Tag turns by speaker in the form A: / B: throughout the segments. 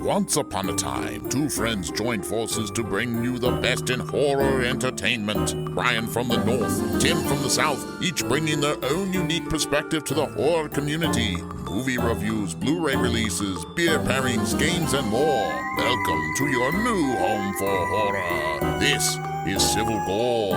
A: Once upon a time, two friends joined forces to bring you the best in horror entertainment. Brian from the north, Tim from the south, each bringing their own unique perspective to the horror community. Movie reviews, Blu-ray releases, beer pairings, games, and more. Welcome to your new home for horror. This is Civil Gore.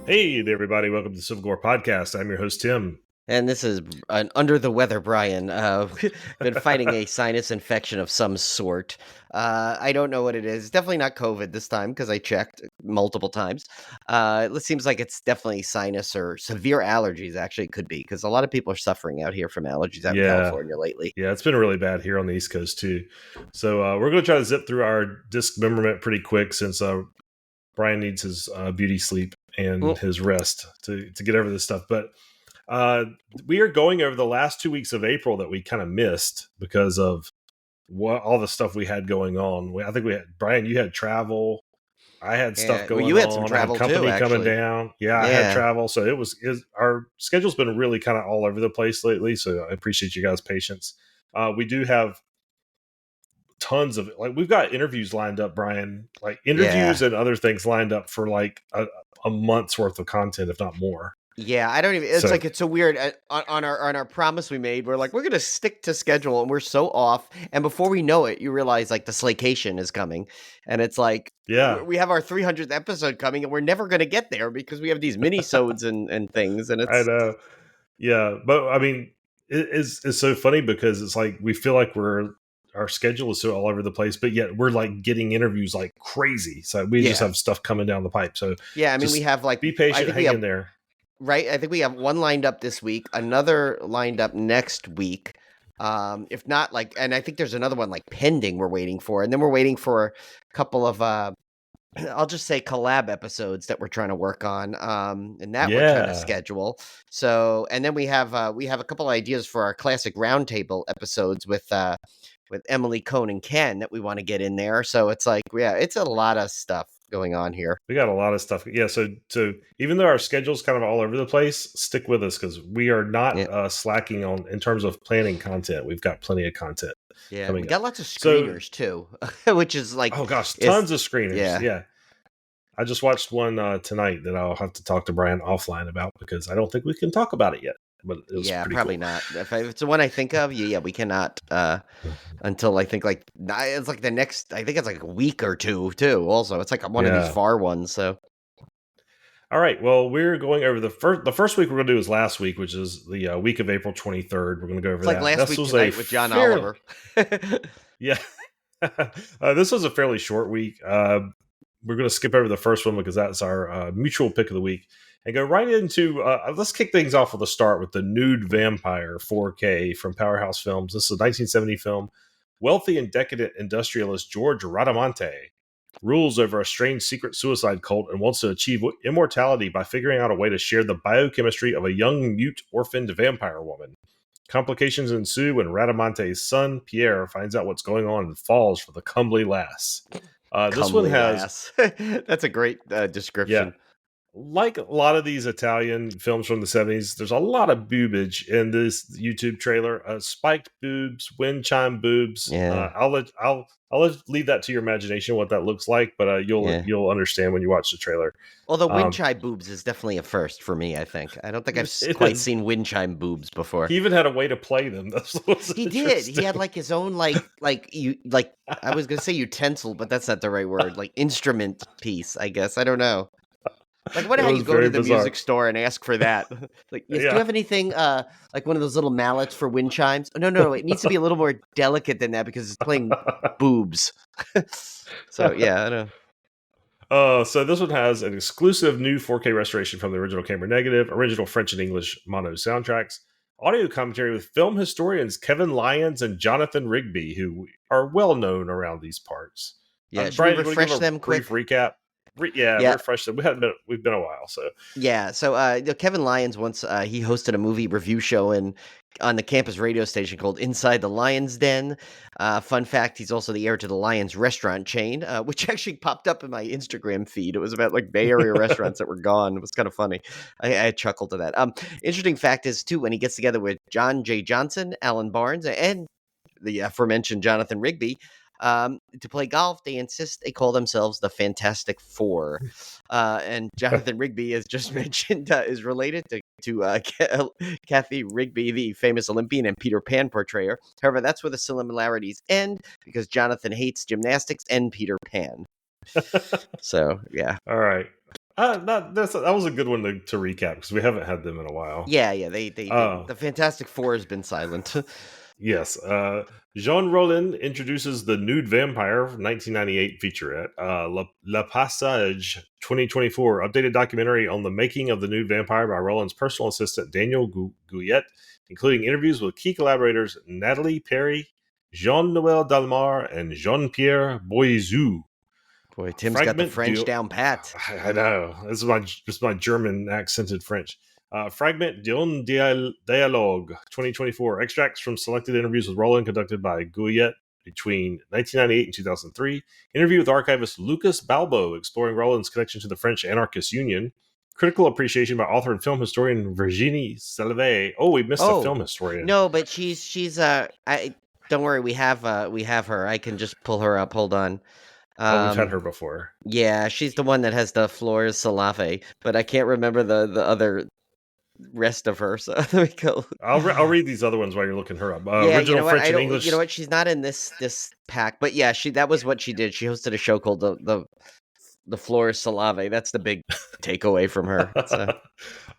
B: Hey there, everybody. Welcome to the Civil Gore Podcast. I'm your host, Tim.
C: And this is an under the weather Brian. Been fighting a sinus infection of some sort. I don't know what it is. It's definitely not COVID this time because I checked multiple times. It seems like it's definitely sinus or severe allergies. Actually, it could be because a lot of people are suffering out here from allergies out in California lately.
B: Yeah, it's been really bad here on the East Coast too. So we're going to try to zip through our dismemberment pretty quick since Brian needs his beauty sleep and his rest to get over this stuff. But we are going over the last 2 weeks of April that we kind of missed because of all the stuff we had going on. I think we had, Brian, you had travel. I had stuff going on.
C: You had some travel
B: company
C: too,
B: coming down. Yeah, I had travel. So our schedule's been really kind of all over the place lately. So I appreciate you guys' patience. We do have tons of, we've got interviews lined up, Brian, interviews and other things lined up for a month's worth of content, if not more.
C: Yeah, I don't even. It's so weird. On our promise we made, we're gonna stick to schedule, and we're so off. And before we know it, you realize the Slaycation is coming, and it's we have our 300th episode coming, and we're never gonna get there because we have these mini-sodes and things. And it's
B: I know, yeah, but I mean, it's so funny because it's we feel like our schedule is so all over the place, but yet we're getting interviews like crazy. So we just have stuff coming down the pipe. So
C: yeah, I mean, we have
B: be patient, hang in there.
C: Right. I think we have one lined up this week, another lined up next week. If not and I think there's another one pending we're waiting for. And then we're waiting for a couple of, I'll just say collab episodes that we're trying to work on. And that we're trying to schedule. So, and then we have a couple ideas for our classic roundtable episodes with Emily, Cone, and Ken that we want to get in there. So it's it's a lot of stuff going on here.
B: We got a lot of stuff. Yeah. So even though our schedule's kind of all over the place, stick with us because we are not slacking in terms of planning content. We've got plenty of content.
C: Yeah. We got lots of screeners too, which is
B: oh gosh, tons of screeners. Yeah. I just watched one tonight that I'll have to talk to Brian offline about because I don't think we can talk about it yet. But it was
C: probably
B: cool.
C: not. If it's the one I think of, we cannot until I think it's the next. I think it's a week or two too. Also, it's one of these far ones. So,
B: all right. Well, we're going over the first week we're going to do is last week, which is the week of April 23rd. We're going to go over that.
C: Last week tonight with John Oliver.
B: Yeah, this was a fairly short week. We're going to skip over the first one because that's our mutual pick of the week. And go right into, let's kick things off with a start with The Nude Vampire 4K from Powerhouse Films. This is a 1970 film. Wealthy and decadent industrialist George Radamonte rules over a strange secret suicide cult and wants to achieve immortality by figuring out a way to share the biochemistry of a young, mute, orphaned vampire woman. Complications ensue when Radamonte's son, Pierre, finds out what's going on and falls for the comely lass. This one has...
C: That's a great description.
B: Yeah. Like a lot of these Italian films from the 70s, there's a lot of boobage in this YouTube trailer. Spiked boobs, wind chime boobs.
C: Yeah.
B: I'll leave that to your imagination what that looks like, but you'll understand when you watch the traiailer.
C: Although wind chime boobs is definitely a first for me, I think. I don't think I've quite seen wind chime boobs before.
B: He even had a way to play them.
C: He did. He had his own I was gonna say utensil, but that's not the right word. Instrument piece, I guess. I don't know. What how you go to the music store and ask for that? Do you have anything one of those little mallets for wind chimes? No, it needs to be a little more delicate than that because it's playing boobs. So I know.
B: So this one has an exclusive new 4K restoration from the original camera negative, original French and English mono soundtracks, audio commentary with film historians Kevin Lyons and Jonathan Rigby, who are well known around these parts.
C: Should
B: Brian,
C: we refresh them quick?
B: Recap. Refresh them. We've been a while, so
C: Kevin Lyons once he hosted a movie review show on the campus radio station called Inside the Lion's Den. Fun fact: he's also the heir to the Lions restaurant chain, which actually popped up in my Instagram feed. It was about Bay Area restaurants that were gone. It was kind of funny. I chuckled to that. Interesting fact is too when he gets together with John J. Johnson, Alan Barnes, and the aforementioned Jonathan Rigby, to play golf. They insist they call themselves the Fantastic Four. And Jonathan Rigby, as just mentioned, is related to Kathy Rigby, the famous Olympian and Peter Pan portrayer. However, that's where the similarities end, because Jonathan hates gymnastics and Peter Pan. So, yeah.
B: All right. That was a good one to recap, because we haven't had them in a while.
C: Yeah. The Fantastic Four has been silent.
B: Yes. Jean Rollin introduces the nude vampire 1998 featurette, La Passage 2024, updated documentary on the making of the nude vampire by Rollin's personal assistant Daniel Gouillet, including interviews with key collaborators Natalie Perry, Jean-Noël Dalmar, and Jean-Pierre Boiseau.
C: Boy, Tim's got the French down pat.
B: I know. This is my German accented French. Fragment d'un Dialogue 2024. Extracts from selected interviews with Rollin conducted by Gouillet between 1998 and 2003. Interview with archivist Lucas Balbo exploring Rollin's connection to the French Anarchist Union. Critical appreciation by author and film historian Virginie Salvé. Oh, we missed a film historian.
C: No, but she's don't worry, we have her. I can just pull her up. Hold on.
B: We've had her before.
C: Yeah, she's the one that has the Flores Salave, but I can't remember the other rest of her. So there we go.
B: I'll read these other ones while you're looking her up.
C: Yeah,
B: original French and English.
C: You know what? She's not in this pack, but yeah, that was what she did. She hosted a show called the Flores Salave. That's the big takeaway from her.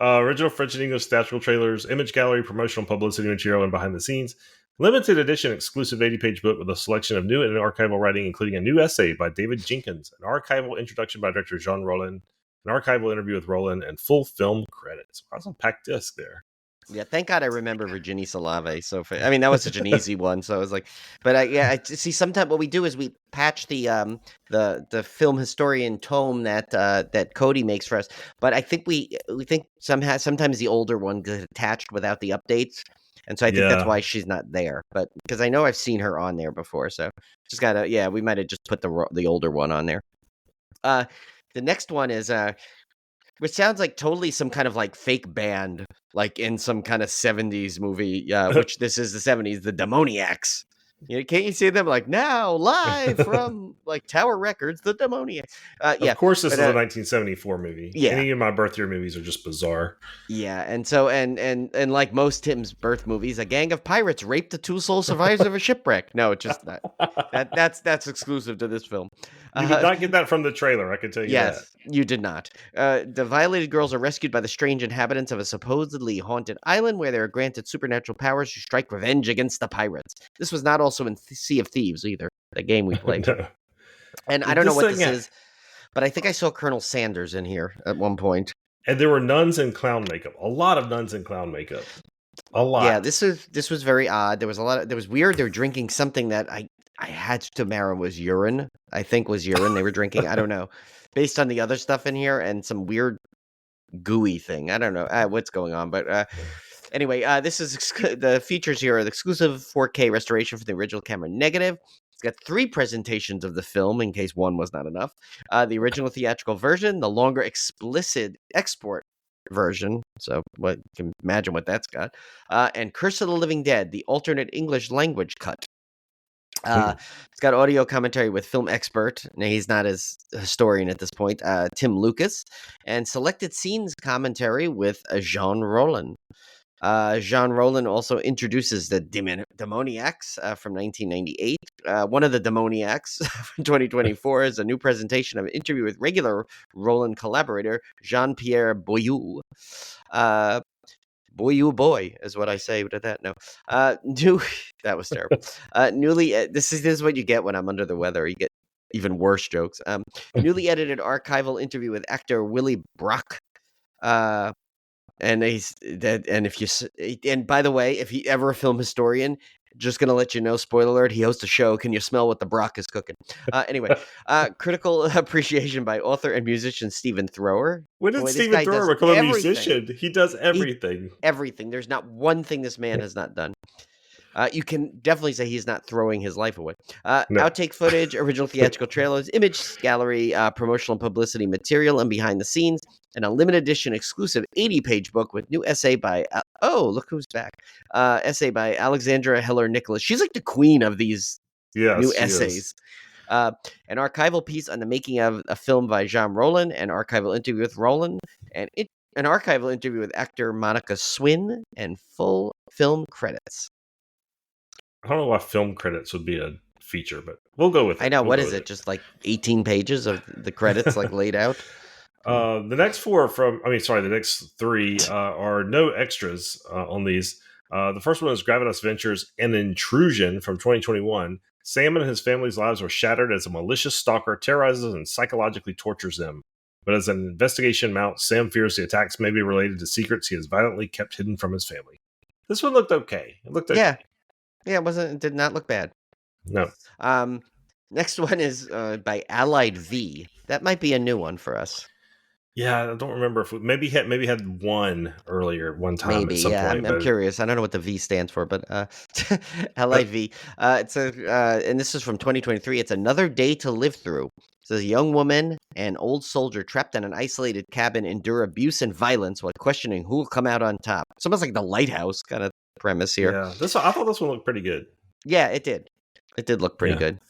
B: Original French and English theatrical trailers, image gallery, promotional publicity material, and behind the scenes. Limited edition exclusive 80-page book with a selection of new and archival writing, including a new essay by David Jenkins, an archival introduction by director Jean Rollin, an archival interview with Rollin, and full film credits. That's a packed disc there.
C: Yeah, thank God I remember Virginie Salave. So, that was such an easy one. So I was like, but I see. Sometimes what we do is we patch the film historian tome that Cody makes for us. But I think we think sometimes the older one gets attached without the updates. And so I think that's why she's not there. But because I know I've seen her on there before, so just gotta we might have just put the older one on there. The next one is which sounds like totally some kind of like fake band, like in some kind of 70s movie, which this is the 70s, the Demoniacs. Can't you see them like now live from like Tower Records, the Demoniacs?
B: Of course, this is a 1974 movie. Yeah, any of my birth year movies are just bizarre.
C: Yeah, and so and like most Tim's birth movies, a gang of pirates raped the two sole survivors of a shipwreck. No, it's just not. That's exclusive to this film.
B: You did not get that from the trailer. I can tell you that.
C: Yes, you did not. The violated girls are rescued by the strange inhabitants of a supposedly haunted island where they are granted supernatural powers to strike revenge against the pirates. This was not also in Sea of Thieves either, the game we played. No. And I don't know what this is, but I think I saw Colonel Sanders in here at one point.
B: And there were nuns in clown makeup. A lot of nuns in clown makeup. A lot.
C: Yeah, this was very odd. There was weird. They were drinking something that I had to marry was urine. I think was urine they were drinking. I don't know. Based on the other stuff in here and some weird gooey thing. I don't know what's going on, but anyway, this is the features here are the exclusive 4K restoration for the original camera negative. It's got 3 presentations of the film in case one was not enough. The original theatrical version, the longer explicit export version. So you can imagine what that's got. And Curse of the Living Dead, the alternate English language cut. It's got audio commentary with film expert. Now, he's not as historian at this point. Tim Lucas, and selected scenes commentary with Jean Rollin. Jean Rollin also introduces the Demoniacs from 1998. One of the Demoniacs from 2024 is a new presentation of an interview with regular Rollin collaborator Jean-Pierre Boiseau. Boy is what I say to that. No, that was terrible. This is what you get when I'm under the weather. You get even worse jokes. Newly edited archival interview with actor Willy Brock. And by the way, if he ever a film historian, just gonna let you know, spoiler alert, he hosts a show. Can you smell what the Brock is cooking? Anyway, critical appreciation by author and musician Stephen Thrower.
B: When did Stephen Thrower become a musician? He does everything.
C: Everything. There's not one thing this man has not done. You can definitely say he's not throwing his life away.
B: No.
C: Outtake footage, original theatrical trailers, image gallery, promotional and publicity material, and behind the scenes. An unlimited edition exclusive 80-page book with new essay by, look who's back. Essay by Alexandra Heller Nicholas. She's like the queen of these new essays. An archival piece on the making of a film by Jean Rollin, an archival interview with Rollin, and an archival interview with actor Monica Swin, and full film credits.
B: I don't know why film credits would be a feature, but we'll go with it.
C: I know.
B: We'll
C: What
B: go
C: is
B: with
C: it? Just like 18 pages of the credits like laid out?
B: The next the next three are no extras on these. The first one is Gravitas Ventures, An Intrusion from 2021. Sam and his family's lives were shattered as a malicious stalker terrorizes and psychologically tortures them. But as an investigation mounts, Sam fears the attacks may be related to secrets he has violently kept hidden from his family. This one looked okay. It looked okay.
C: Yeah, it did not look bad.
B: No.
C: Next one is by Allied V. That might be a new one for us.
B: Yeah, I don't remember if maybe had one earlier one time.
C: Maybe,
B: at some point,
C: I'm curious. I don't know what the V stands for, but Allied V. It's and this is from 2023. It's Another Day to Live Through. It says a young woman and old soldier trapped in an isolated cabin endure abuse and violence while questioning who will come out on top. It's almost like The Lighthouse kind of premise here.
B: Yeah, I thought this one looked pretty good.
C: Yeah, it did. It did look pretty good.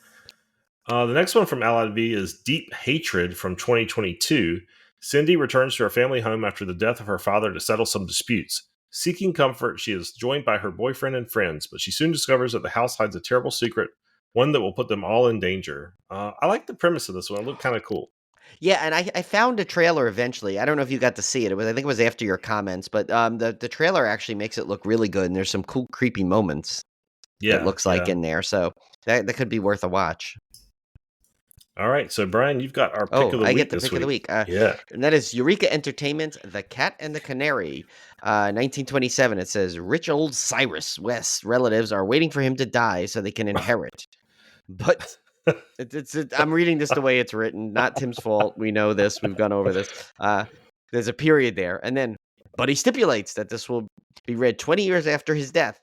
B: The next one from Allied V is Deep Hatred from 2022. Cindy returns to her family home after the death of her father to settle some disputes. Seeking comfort, she is joined by her boyfriend and friends, but she soon discovers that the house hides a terrible secret, one that will put them all in danger. I like the premise of this one. It looked kind of cool.
C: Yeah, and I found a trailer eventually. I don't know if you got to see it. I think it was after your comments, but the trailer actually makes it look really good, and there's some cool, creepy moments.
B: Yeah,
C: it looks like in there, so that could be worth a watch.
B: All right, so Brian, you've got our pick of the week.
C: I get the pick of the week.
B: Yeah,
C: and that is Eureka Entertainment, The Cat and the Canary, 1927. It says rich old Cyrus West's relatives are waiting for him to die so they can inherit, but. I'm reading this the way it's written. Not Tim's fault. We know this. We've gone over this. There's a period there. And then, but he stipulates that this will be read 20 years after his death.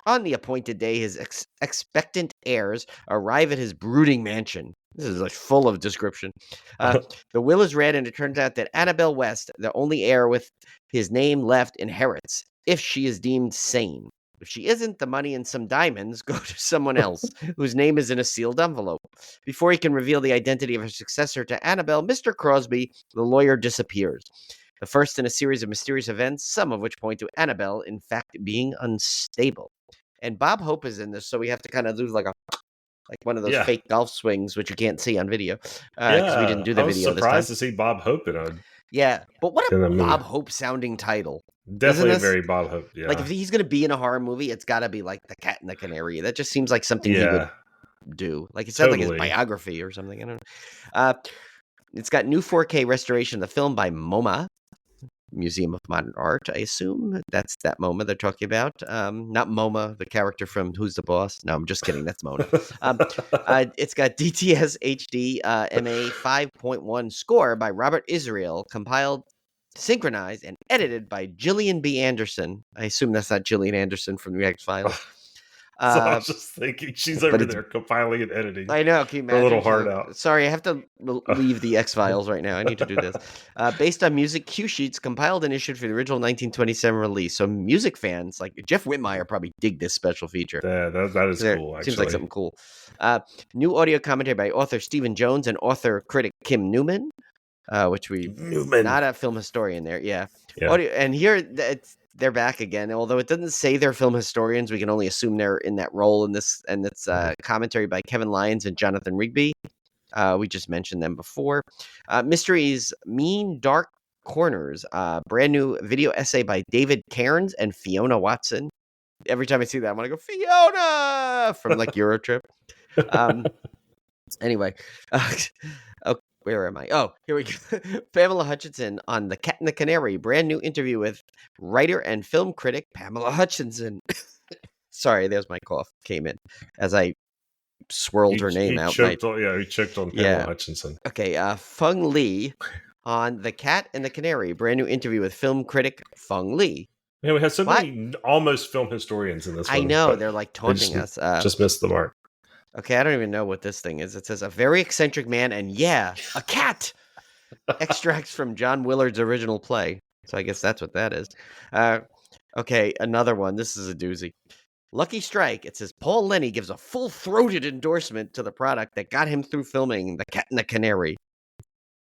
C: On the appointed day, his expectant heirs arrive at his brooding mansion. This is like full of description. The will is read, and it turns out that Annabelle West, the only heir with his name left, inherits, if she is deemed sane. If she isn't, the money and some diamonds go to someone else, whose name is in a sealed envelope. Before he can reveal the identity of her successor to Annabelle, Mr. Crosby, the lawyer, disappears. The first in a series of mysterious events, some of which point to Annabelle, in fact, being unstable. And Bob Hope is in this, so we have to kind of do like one of those fake golf swings, which you can't see on video, because we didn't do the video this time.
B: I was surprised to see Bob Hope in a...
C: Yeah, but what a Bob Hope sounding title.
B: Definitely very Bob Hope, yeah.
C: Like, if he's going to be in a horror movie, it's got to be like The Cat and the Canary. That just seems like something he would do. Like, it sounds like his biography or something. I don't know. It's got new 4K restoration of the film by MoMA, Museum of Modern Art, I assume. That's that MoMA they're talking about. Not MoMA, the character from Who's the Boss? No, I'm just kidding. That's Mona. It's got DTS HD MA 5.1 score by Robert Israel, compiled, synchronized, and edited by Gillian B. Anderson. I assume that's not Gillian Anderson from the X-Files.
B: So I was just thinking, she's over there compiling and editing.
C: I know. Can you imagine?
B: A little hard out.
C: Sorry, I have to leave the X-Files right now. I need to do this. Based on music cue sheets compiled and issued for the original 1927 release. So music fans, like Jeff Whitmire, probably dig this special feature.
B: Yeah, that is cool, actually.
C: Seems like something cool. New audio commentary by author Stephen Jones and author critic Kim Newman, which not a film historian there. Yeah. Audio, and here they're back again. Although it doesn't say they're film historians, we can only assume they're in that role in this. And it's commentary by Kevin Lyons and Jonathan Rigby. We just mentioned them before. Mysteries, Mean Dark Corners. Brand new video essay by David Cairns and Fiona Watson. Every time I see that, I want to go, Fiona! From like Eurotrip. Anyway. Where am I? Oh, here we go. Pamela Hutchinson on The Cat and the Canary. Brand new interview with writer and film critic Pamela Hutchinson. Sorry, there's my cough. Came in as I swirled her name out.
B: He checked on Pamela Hutchinson.
C: Okay, Feng Li on The Cat and the Canary. Brand new interview with film critic Feng Li.
B: Man, we had so
C: What?
B: many almost film historians in this
C: I
B: one.
C: know,
B: but
C: they're like
B: they just,
C: taunting us.
B: just missed the mark.
C: Okay, I don't even know what this thing is. It says a very eccentric man and a cat. Extracts from John Willard's original play. So I guess that's what that is. Okay, another one. This is a doozy. Lucky Strike. It says Paul Lenny gives a full-throated endorsement to the product that got him through filming The Cat and the Canary.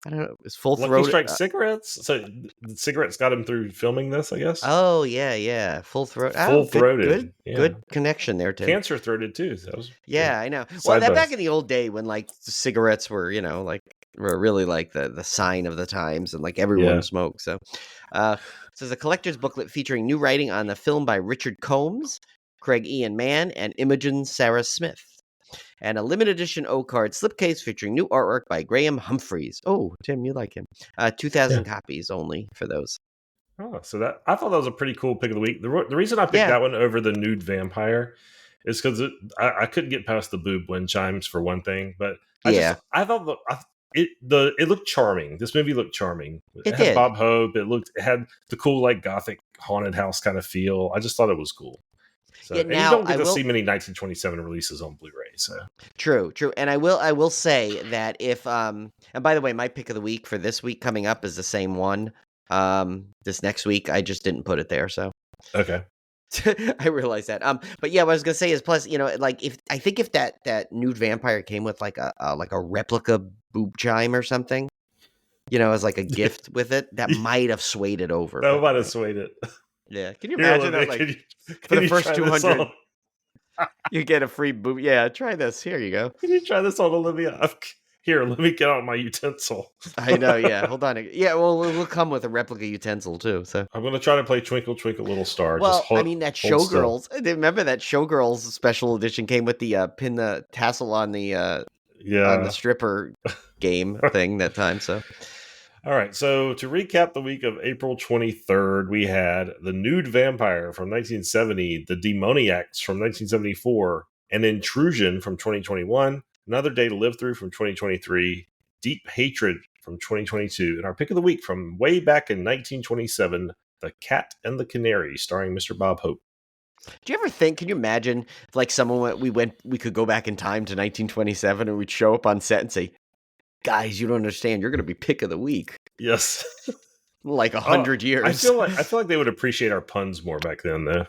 C: I don't know. It's full-throated.
B: Lucky Strike cigarettes? So the cigarettes got him through filming this, I guess?
C: Oh, yeah. Full-throated.
B: Full-throated.
C: Good connection there, Tim.
B: Cancer-throated, too. That was
C: I know. Well, that back in the old day when, like, cigarettes were, were really, like, the sign of the times and, like, everyone smoked. So, it says a collector's booklet featuring new writing on the film by Richard Combs, Craig Ian Mann, and Imogen Sarah Smith. And a limited edition O-card slipcase featuring new artwork by Graham Humphreys. Oh, Tim, you like him. 2,000 copies only for those.
B: Oh, so I thought that was a pretty cool pick of the week. The reason I picked that one over the nude vampire is because I couldn't get past the boob wind chimes for one thing, but I thought it looked charming. This movie looked charming. It had Bob Hope. It had the cool like gothic haunted house kind of feel. I just thought it was cool. So, and you don't get to see many 1927 releases on Blu-ray. So
C: true. And I will say that if and by the way, my pick of the week for this week coming up is the same one. This next week, I just didn't put it there. So
B: okay,
C: I realized that. But yeah, what I was gonna say is plus, like if that nude vampire came with like a replica boob chime or something, as like a gift with it, that might have swayed it over.
B: That might have swayed it.
C: Yeah, can you imagine that? Like for the first 200, you get a free boob. Yeah, try this. Here you go.
B: Can you try this on, Olivia? Here, let me get out my utensil.
C: I know. Yeah, hold on. Yeah, well, it'll come with a replica utensil too. So
B: I'm gonna try to play Twinkle Twinkle Little Star.
C: Well, that Showgirls. Remember that Showgirls special edition came with the pin the tassel on the stripper game thing that time. So.
B: All right, so to recap the week of April 23rd, we had The Nude Vampire from 1970, The Demoniacs from 1974, An Intrusion from 2021, Another Day to Live Through from 2023, Deep Hatred from 2022, and our pick of the week from way back in 1927, The Cat and the Canary, starring Mr. Bob Hope.
C: Do you ever think, can you imagine if like we could go back in time to 1927 and we'd show up on set and say, guys, you don't understand. You're going to be pick of the week.
B: Yes.
C: Like 100 years.
B: I feel like they would appreciate our puns more back then, though.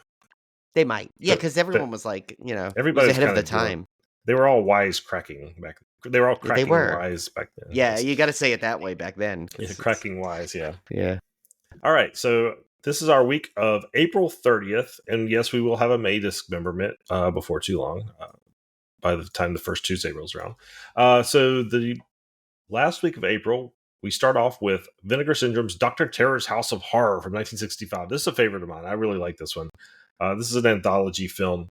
C: They might. Yeah, because everyone was like,
B: everybody
C: was ahead of the time.
B: They were all wise cracking back then. They were all cracking wise back then.
C: Yeah, you got to say it that way back then.
B: Yeah, cracking wise, yeah.
C: Yeah.
B: All right, so this is our week of April 30th, and yes, we will have a May dismemberment before too long, by the time the first Tuesday rolls around. So the last week of April, we start off with Vinegar Syndrome's Dr. Terror's House of Horror from 1965. This is a favorite of mine. I really like this one. This is an anthology film.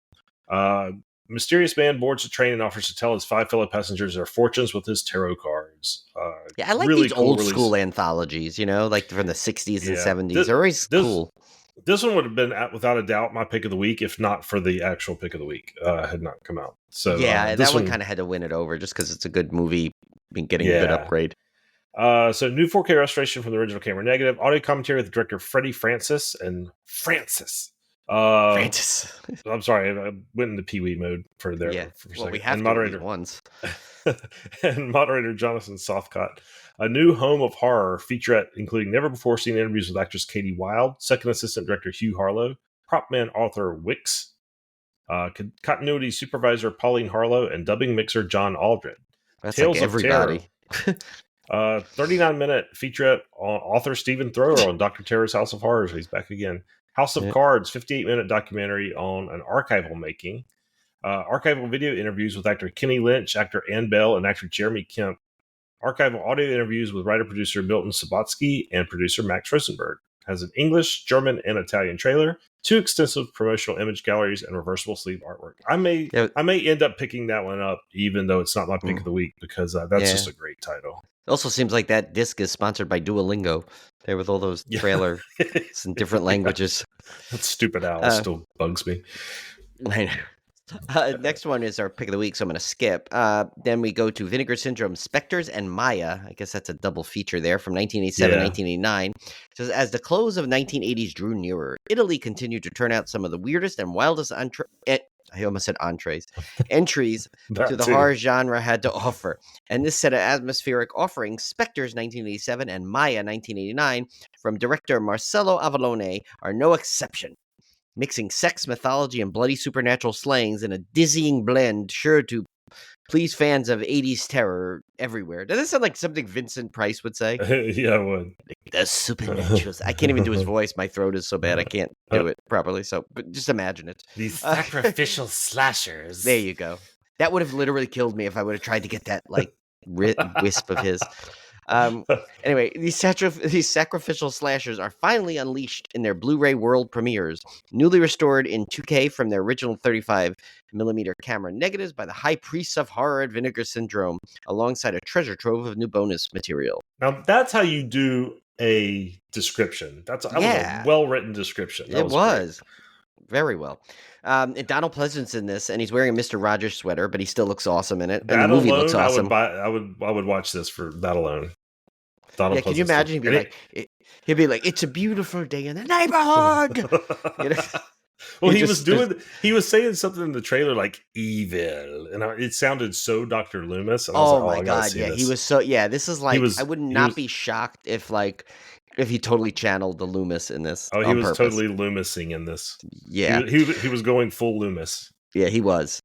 B: Mysterious man boards a train and offers to tell his 5 fellow passengers their fortunes with his tarot cards.
C: I like really these cool old school anthologies, like from the 60s and 70s. They're always cool.
B: This one would have been, without a doubt, my pick of the week, if not for the actual pick of the week had not come out. So
C: that one kind of had to win it over just because it's a good movie, getting a good upgrade.
B: So new 4K restoration from the original camera negative, audio commentary with director Freddie Francis. I'm sorry, I went into Pee-wee mode for there.
C: Yeah,
B: for a second.
C: We have
B: and
C: to read it once.
B: And moderator Jonathan Softcott. A new home of horror featurette including never-before-seen interviews with actress Katie Wilde, second assistant director Hugh Harlow, prop man Arthur Wicks, continuity supervisor Pauline Harlow, and dubbing mixer John Aldred.
C: That's
B: Tales
C: like everybody.
B: 39-minute featurette on author Stephen Thrower on Dr. Terror's House of Horrors. He's back again. House of Cards, 58-minute documentary on an archival making. Archival video interviews with actor Kenny Lynch, actor Ann Bell, and actor Jeremy Kemp. Archival audio interviews with writer-producer Milton Subotsky and producer Max Rosenberg. Has an English, German, and Italian trailer, 2 extensive promotional image galleries, and reversible sleeve artwork. I may end up picking that one up, even though it's not my pick of the week, because that's just a great title.
C: It also seems like that disc is sponsored by Duolingo. There with all those trailers in different languages.
B: That stupid owl still bugs me.
C: I know. Next one is our pick of the week, so I'm going to skip. Then we go to Vinegar Syndrome, Spectres and Maya. I guess that's a double feature there from 1987,
B: Yeah.
C: 1989. So as the close of 1980s drew nearer, Italy continued to turn out some of the weirdest and wildest I almost said entries
B: That
C: to the
B: too.
C: horror genre had to offer. And this set of atmospheric offerings, Spectres 1987 and Maya 1989, from director Marcello Avallone, are no exception. Mixing sex, mythology, and bloody supernatural slayings in a dizzying blend sure to please fans of 80s terror everywhere. Does that sound like something Vincent Price would say?
B: Yeah, I would.
C: The supernatural. I can't even do his voice. My throat is so bad I can't do it properly. So, but just imagine it.
B: These sacrificial slashers.
C: There you go. That would have literally killed me if I would have tried to get that like wisp of his. Anyway, these sacrificial slashers are finally unleashed in their Blu-ray world premieres, newly restored in 2K from their original 35mm camera negatives by the high priests of horror at Vinegar Syndrome, alongside a treasure trove of new bonus material.
B: Now, that's how you do a description. That was a well-written description.
C: It was. Very well. And Donald Pleasant's in this, and he's wearing a Mr. Rogers sweater, but he still looks awesome in it. And the movie looks awesome.
B: I would watch this for that alone.
C: Donald Pleasant. Can you imagine? He'd be like, "It's a beautiful day in the neighborhood." You know?
B: Well, he was saying something in the trailer like evil, and it sounded so Dr. Loomis. And
C: my god, yeah, he was so This is like I would not be shocked if he totally channeled the Loomis in this.
B: Oh, he was totally Loomising in this.
C: Yeah,
B: he was going full Loomis.
C: Yeah, he was.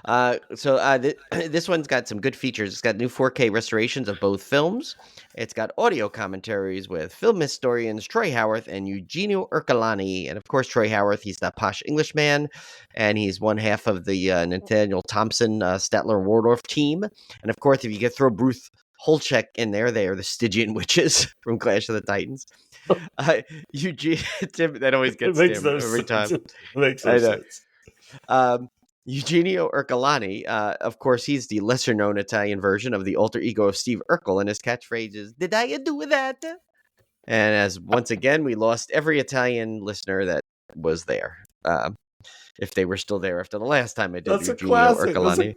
C: This one's got some good features. It's got new 4K restorations of both films. It's got audio commentaries with film historians Troy Howarth and Eugenio Ercolani. And of course, Troy Howarth, he's that posh Englishman, and he's one half of the Nathaniel Thompson Statler Waldorf team. And of course, if you could throw Bruce Holcheck in there, they are the Stygian witches from Clash of the Titans. Tim, that always gets him every time.
B: It makes no sense.
C: Eugenio Ercolani, of course, he's the lesser-known Italian version of the alter ego of Steve Urkel, and his catchphrase is, "Did I do that?" And as once again, we lost every Italian listener that was there, if they were still there after the last time I did Eugenio Ercolani.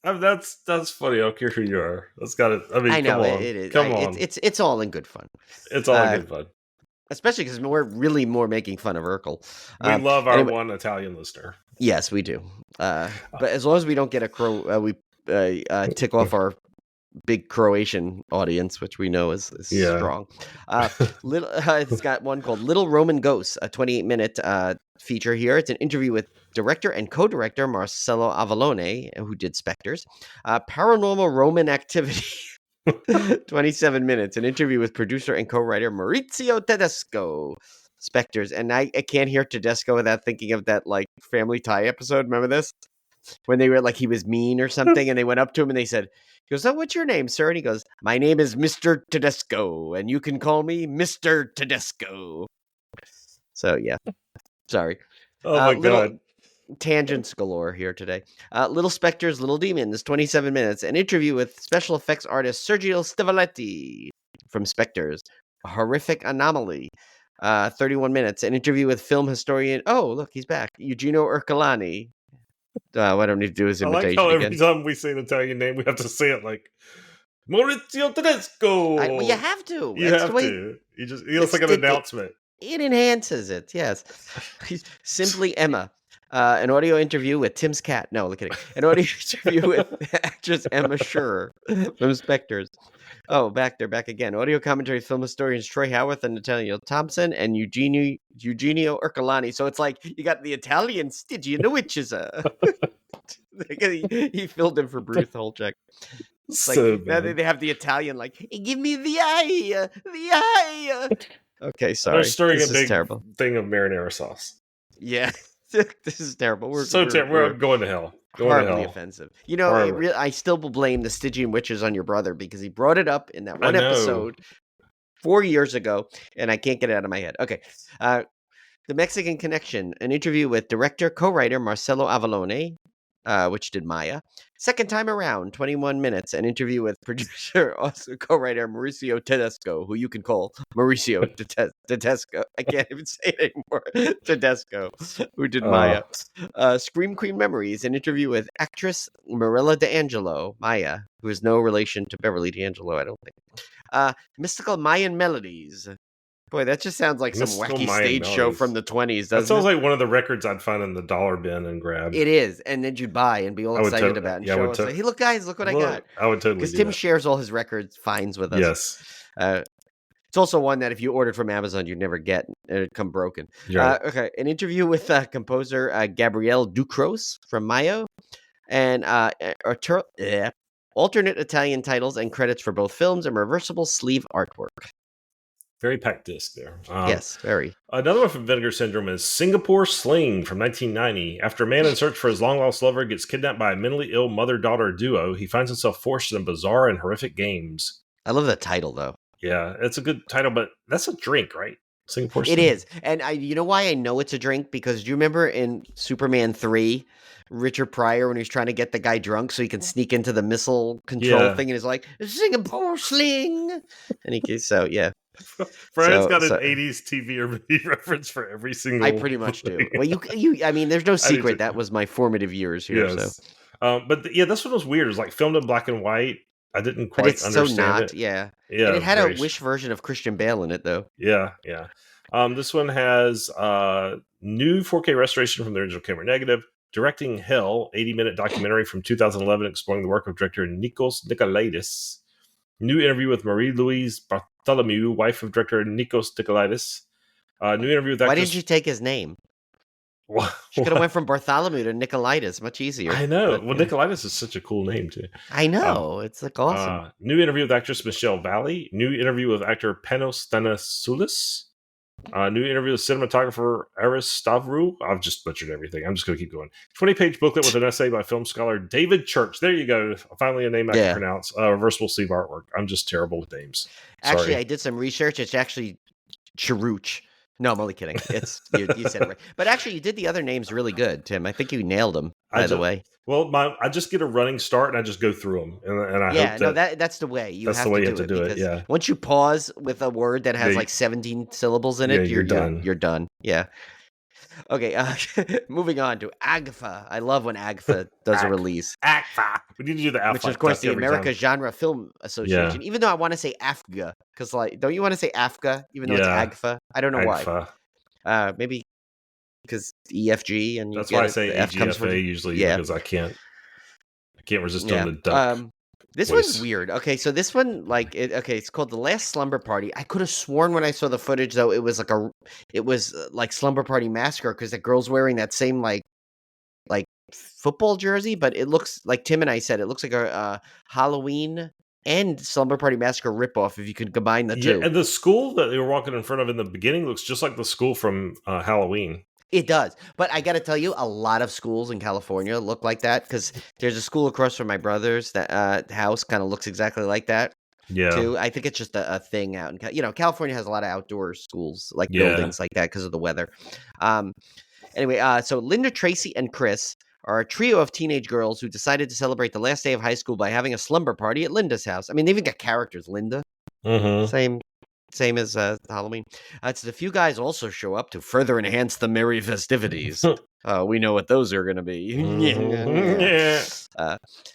B: That's funny. I don't care who you are. That's got it. I mean,
C: I know
B: come on.
C: it is.
B: Come on.
C: It's all in good fun.
B: It's all in good fun.
C: Especially because we're really more making fun of Urkel.
B: We love our one Italian listener.
C: Yes, we do. But as long as we don't get we tick off our big Croatian audience, which we know is strong. It's got one called Little Roman Ghosts, a 28-minute feature here. It's an interview with director and co-director Marcello Avallone, who did Spectres. Paranormal Roman Activity. 27 minutes. An interview with producer and co-writer Maurizio Tedesco. Spectres. And I can't hear Tedesco without thinking of that like Family Tie episode. Remember this? When they were like, he was mean or something, and they went up to him and they said, he goes, "Oh, what's your name, sir?" And he goes, "My name is Mr. Tedesco, and you can call me Mr. Tedesco." So yeah. Sorry.
B: Oh my god.
C: Tangents galore here today. Little Spectres, Little Demons, 27 minutes. An interview with special effects artist Sergio Stivoletti from Spectres. A Horrific Anomaly, 31 minutes. An interview with film historian. Oh, look, he's back. Eugenio Ercolani. Why don't we do his imitation
B: I like how
C: again?
B: every time we say an Italian name, we have to say it like Maurizio Tedesco.
C: Well, you have to.
B: You have to. It's like an announcement.
C: It enhances it. Yes. Simply Emma. An audio interview with Tim's cat. No, look at it. An audio interview with actress Emma Scher from Spectres. Oh, back again. Audio commentary, film historians Troy Howarth and Nathaniel Thompson and Eugenio Ercolani. So it's like you got the Italian Stygian witches. He filled in for Bruce Holcheck.
B: So
C: now they have the Italian like, "Give me the eye. Okay, sorry.
B: They're stirring
C: this
B: a big
C: terrible
B: thing of marinara sauce.
C: Yeah. This is terrible. We're
B: terrible. We're going to hell.
C: Horribly offensive. You know, I still will blame the Stygian witches on your brother because he brought it up in that one episode 4 years ago, and I can't get it out of my head. Okay. The Mexican Connection, an interview with director, co-writer Marcello Avallone. which did Maya. Second time around, 21 minutes, an interview with producer, also co-writer Mauricio Tedesco, who you can call Mauricio Tedesco. I can't even say it anymore. Tedesco, who did Maya. Scream Queen Memories, an interview with actress Marilla D'Angelo, Maya, who is no relation to Beverly D'Angelo, I don't think. Mystical Mayan Melodies. Boy, that just sounds like some
B: Mystical
C: wacky
B: Mayan
C: stage show
B: Melodies.
C: from the 20s,
B: That
C: doesn't
B: sounds
C: it?
B: like one of the records I'd find in the dollar bin and grab.
C: It is, and then you'd buy and be all
B: I would
C: excited
B: to-
C: about it and
B: yeah, I
C: show
B: would
C: us,
B: to-
C: like, hey, look, guys, look what I got.
B: I would totally
C: Because
B: do
C: Tim
B: that.
C: shares all his records finds with us.
B: Yes.
C: It's also one that if you ordered from Amazon, you'd never get. It'd come broken.
B: Right.
C: Okay, an interview with composer Gabrielle Ducros from Mayo, and alternate Italian titles and credits for both films and reversible sleeve artwork.
B: Very packed disc there.
C: Yes, very.
B: Another one from Vinegar Syndrome is Singapore Sling from 1990. After a man in search for his long-lost lover gets kidnapped by a mentally ill mother-daughter duo, he finds himself forced in bizarre and horrific games.
C: I love the title, though.
B: Yeah, it's a good title, but that's a drink, right? Singapore Sling.
C: It is. And you know why I know it's a drink? Because do you remember in Superman 3, Richard Pryor, when he was trying to get the guy drunk so he can sneak into the missile control
B: Yeah.
C: thing, and he's like, Singapore Sling! And he so, yeah.
B: Brian's got
C: so-
B: an 80s TV or movie reference for every single...
C: I pretty much do. Well, I mean, there's no secret.
B: too.
C: That was my formative years here.
B: Yes.
C: So.
B: But this one was weird. It was like filmed in black and white. I didn't quite
C: But it's
B: understand
C: so not,
B: it.
C: yeah.
B: Yeah,
C: And it had
B: very
C: a Wish version of Christian Bale in it, though.
B: Yeah. This one has new 4K restoration from the original camera negative. Directing Hell, 80-minute documentary from 2011 exploring the work of director Nikos Nikolaitis. New interview with Marie-Louise Bartholomew, wife of director Nikos Nikolaitis. New interview with actress...
C: Why didn't you take his name? She could have went from Bartholomew to Nicolaitis. Much easier.
B: I know.
C: But,
B: Well, Nikolaitis is such a cool name, too.
C: I know. It's like awesome.
B: New interview with actress Michelle Valley. New interview with actor Panos Thanasoulis. New interview with cinematographer Aris Stavru. I've just butchered everything. I'm just going to keep going. 20-page booklet with an essay by film scholar David Church. There you go. Finally a name I can pronounce. Reversible sleeve artwork. I'm just terrible with names. Sorry.
C: Actually, I did some research. It's actually Charuch. No, I'm only kidding. It's you said it right. But actually, you did the other names really good, Tim. I think you nailed them, by the way.
B: Well, I just get a running start and I just go through them. And I hope
C: that's the way.
B: That's the way you have to do it, yeah.
C: Once you pause with a word that has like 17 syllables in it, you're done. You're done. Yeah. Okay, moving on to AGFA. I love when AGFA does a release.
B: AGFA. We need to do the AGFA.
C: Which is, of course, the America Genre Film Association. Even though I want to say AFGA, because like, don't you want to say AFGA, even though it's AGFA? I don't know why. Maybe because EFG and
B: that's why I say EGFA usually because I can't resist doing the duck.
C: This one's weird. Okay, so this one, it's called The Last Slumber Party. I could have sworn when I saw the footage, though, it was like Slumber Party Massacre because the girl's wearing that same like football jersey, but it looks like Tim and I said it looks like a Halloween and Slumber Party Massacre ripoff if you could combine the two.
B: And the school that they were walking in front of in the beginning looks just like the school from Halloween.
C: It does. But I got to tell you, a lot of schools in California look like that because there's a school across from my brother's that house kind of looks exactly like that.
B: Yeah.
C: Too. I think it's just a thing out in California has a lot of outdoor schools, like buildings like that because of the weather. Anyway, so Linda, Tracy, and Chris are a trio of teenage girls who decided to celebrate the last day of high school by having a slumber party at Linda's house. I mean, they even got characters. Linda.
B: Mm-hmm.
C: Same as Halloween. So the few guys also show up to further enhance the merry festivities. We know what those are going to be.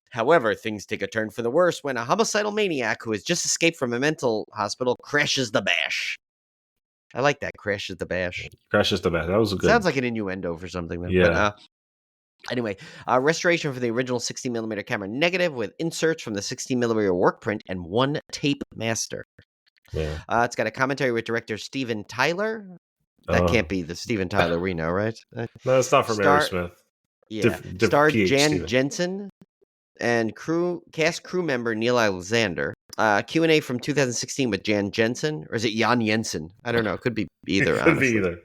C: However, things take a turn for the worse when a homicidal maniac who has just escaped from a mental hospital crashes the bash. I like that. Crashes the bash.
B: Crashes the bash. That was a good.
C: Sounds like an innuendo for something. Though.
B: Yeah.
C: But, anyway, restoration for the original 60mm camera negative with inserts from the 60mm work print and one tape master.
B: Yeah.
C: It's got a commentary with director Steven Tyler. That can't be the Steven Tyler we know, right?
B: No, it's not from Aerosmith.
C: Yeah. Starred Jan Jensen and cast crew member Neil Alexander. Q&A from 2016 with Jan Jensen. Or is it Jan Jensen? I don't know. It could be either.
B: It could be either.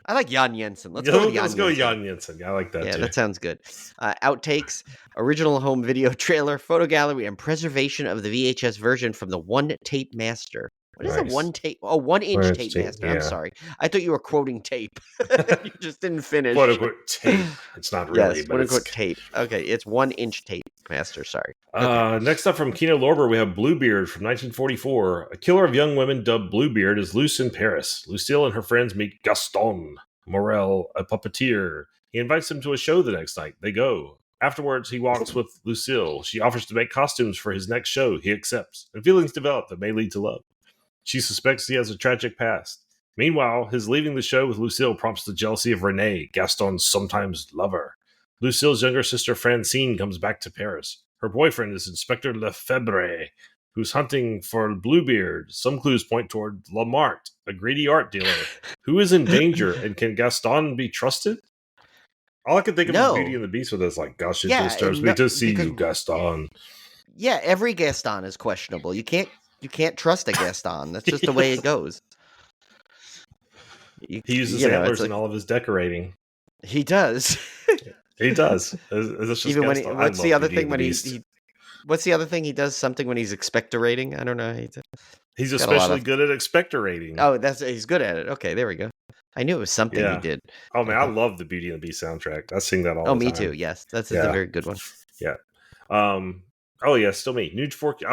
C: I like Jan Jensen. Let's go with
B: Jan Jensen. I like that too.
C: Yeah, that sounds good. Outtakes, original home video trailer, photo gallery, and preservation of the VHS version from the one tape master. What is a
B: Nice.
C: 1-inch tape
B: tape,
C: master? I'm
B: yeah.
C: sorry. I thought you were quoting tape. You just didn't finish.
B: Quote unquote tape. It's not really,
C: Yes,
B: but
C: quote
B: it's.
C: unquote tape. Okay, it's 1-inch tape master. Sorry. Okay.
B: Next up from Kino Lorber, we have Bluebeard from 1944. A killer of young women dubbed Bluebeard is loose in Paris. Lucille and her friends meet Gaston Morel, a puppeteer. He invites them to a show the next night. They go. Afterwards, he walks with Lucille. She offers to make costumes for his next show. He accepts, and feelings develop that may lead to love. She suspects he has a tragic past. Meanwhile, his leaving the show with Lucille prompts the jealousy of Renee, Gaston's sometimes lover. Lucille's younger sister Francine comes back to Paris. Her boyfriend is Inspector Lefebvre, who's hunting for Bluebeard. Some clues point toward Lamart, a greedy art dealer. Who is in danger, and can Gaston be trusted? All I can think of is Beauty and the Beast with this, like, gosh, it just stirs me to see you, Gaston.
C: Yeah, every Gaston is questionable. You can't trust a Gaston. That's just the way it goes.
B: He uses antlers in all of his decorating.
C: He does.
B: He does. It's just
C: Even when what's the other thing when what's the other thing he does? Something when he's expectorating? I don't know.
B: He's especially good at expectorating.
C: Oh, he's good at it. Okay, there we go. I knew it was something he did.
B: Oh man, I love the Beauty and the Beast soundtrack. I sing that all the time.
C: Oh, me too. Yes, that's a very good one.
B: Yeah. Oh yeah, still me. New 4K.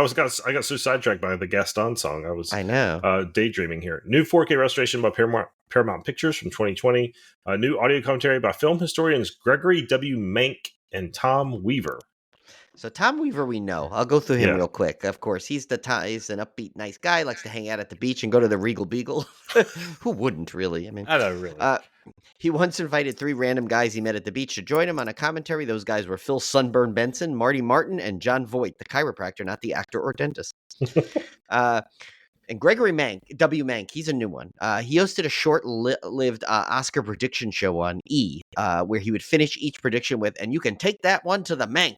B: I got so sidetracked by the Gaston song. I know. Daydreaming here. New 4K restoration by Paramount Pictures from 2020. New audio commentary by film historians Gregory W. Mank and Tom Weaver.
C: So Tom Weaver, we know. I'll go through him real quick. Of course, he's an upbeat, nice guy. Likes to hang out at the beach and go to the Regal Beagle. Who wouldn't, really? I mean,
B: I know, really.
C: He once invited 3 random guys he met at the beach to join him on a commentary. Those guys were Phil Sunburn Benson, Marty Martin, and John Voight, the chiropractor, not the actor or dentist. And Gregory W. Mank, he's a new one. He hosted a short-lived Oscar prediction show on E! Where he would finish each prediction with, "And you can take that one to the Mank."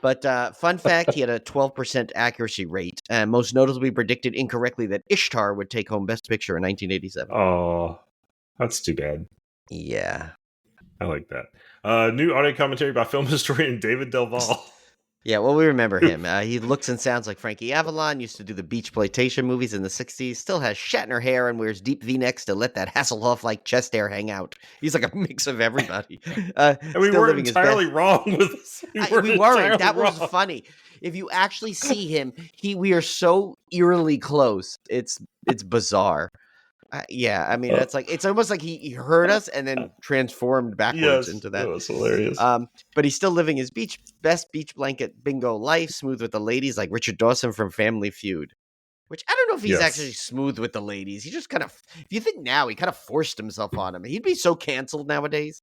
C: But fun fact, he had a 12% accuracy rate, and most notably predicted incorrectly that Ishtar would take home Best Picture in 1987.
B: Oh, that's too bad.
C: Yeah.
B: I like that. New audio commentary by film historian David Delval.
C: Yeah, well, we remember him. He looks and sounds like Frankie Avalon, used to do the beachploitation movies in the 60s, still has Shatner hair and wears deep V-necks to let that Hasselhoff-like chest hair hang out. He's like a mix of everybody.
B: And we weren't entirely wrong with this.
C: We weren't. That was funny. If you actually see him, we are so eerily close. It's bizarre. Yeah, I mean, it's almost like he heard us and then transformed backwards into that.
B: That was hilarious.
C: But he's still living his best beach blanket bingo life, smooth with the ladies, like Richard Dawson from Family Feud. Which I don't know if he's actually smooth with the ladies. He just kind of, if you think now, he kind of forced himself on them. He'd be so canceled nowadays.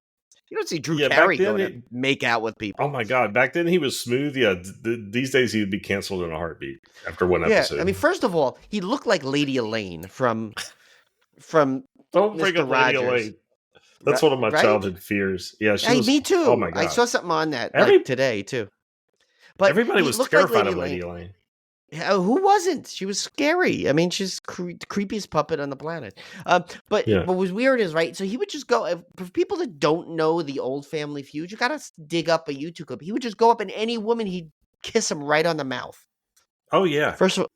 C: You don't see Drew Carey going to make out with people.
B: Oh my God. Back then he was smooth. Yeah. These days he would be canceled in a heartbeat after one episode.
C: I mean, first of all, he looked like Lady Elaine from
B: Don't bring
C: Mr.
B: up Lady Elaine. That's one of my childhood fears. Yeah,
C: me too.
B: Oh my God.
C: I saw something on that today too.
B: But everybody was terrified of Lady Elaine.
C: Who wasn't? She was scary. I mean, she's the creepiest puppet on the planet. But what was weird is, right, so he would just go, for people that don't know the old Family Feud, you gotta dig up a YouTube clip. He would just go up and any woman, he'd kiss him right on the mouth.
B: Oh yeah.
C: First of all,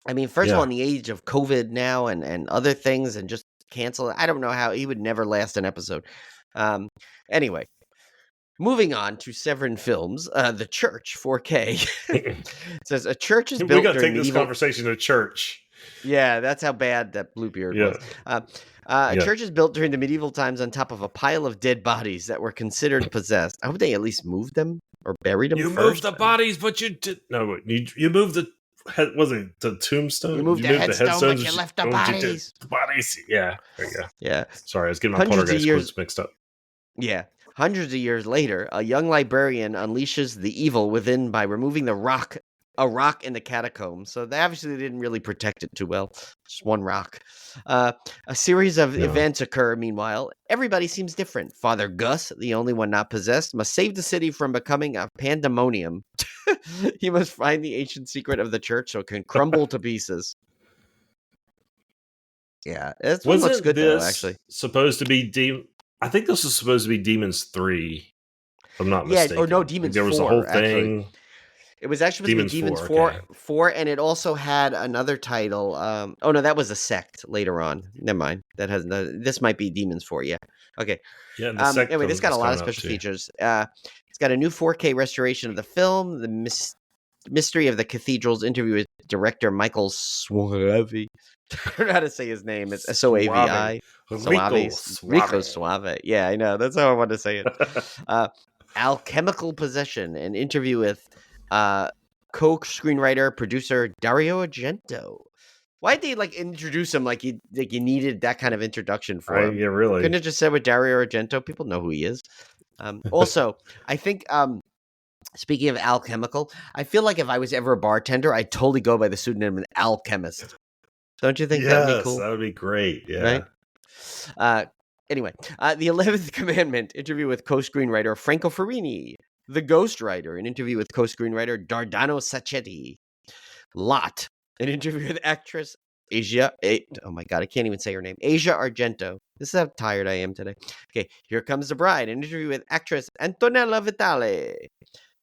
C: in the age of COVID now and other things and just cancel it, I don't know how he would never last an episode. Anyway, moving on to Severin Films, The Church 4K. It says a church is built.
B: We got to take this conversation to church.
C: Yeah, that's how bad that Bluebeard was. A church is built during the medieval times on top of a pile of dead bodies that were considered possessed. I hope they at least moved them or buried them.
B: You
C: first.
B: moved the bodies, but you did no. You moved the. Was it the tombstone?
C: You moved the headstone, but you left the bodies.
B: The bodies. Yeah. There you go.
C: Yeah.
B: Sorry, I was getting my Poltergeist quotes mixed up.
C: Yeah. Hundreds of years later, a young librarian unleashes the evil within by removing a rock in the catacombs. So they obviously didn't really protect it too well. Just one rock. A series of events occur. Meanwhile, everybody seems different. Father Gus, the only one not possessed, must save the city from becoming a pandemonium. He must find the ancient secret of the church so it can crumble to pieces. Yeah, this one looks good though, actually.
B: Supposed to be I think this is supposed to be Demons 3. If I'm not mistaken.
C: Or no, Demons 4.
B: There was a whole thing.
C: Actually. It was actually supposed to be
B: Demons
C: Demons
B: 4,
C: 4,
B: okay.
C: 4, and it also had another title. Oh no, that was a sect later on. Never mind. That has this might be Demons 4. Yeah. Okay.
B: Yeah, and the second
C: Anyway, this got a lot of
B: coming up,
C: special
B: too.
C: features. It's got a new 4K restoration of the film, the Mystery of the Cathedrals interview with director Michael Suave. I don't know how to say his name. It's Soavi. Rico Suave. Yeah, I know. That's how I want to say it. Alchemical Possession, an interview with co-screenwriter, producer Dario Argento. Why'd they introduce him like you needed that kind of introduction for him?
B: Yeah, really.
C: Couldn't have just said with Dario Argento? People know who he is. Also, I think speaking of alchemical, I feel like if I was ever a bartender, I'd totally go by the pseudonym Alchemist. Don't you think that would be cool?
B: That would be great. Yeah.
C: Right? Anyway, the 11th Commandment, interview with co-screenwriter Franco Ferrini. The Ghostwriter, an interview with co-screenwriter Dardano Sacchetti. Lot, an interview with actress Asia. Oh my God, I can't even say her name. Asia Argento. This is how tired I am today. Okay, Here Comes the Bride, an interview with actress Antonella Vitale.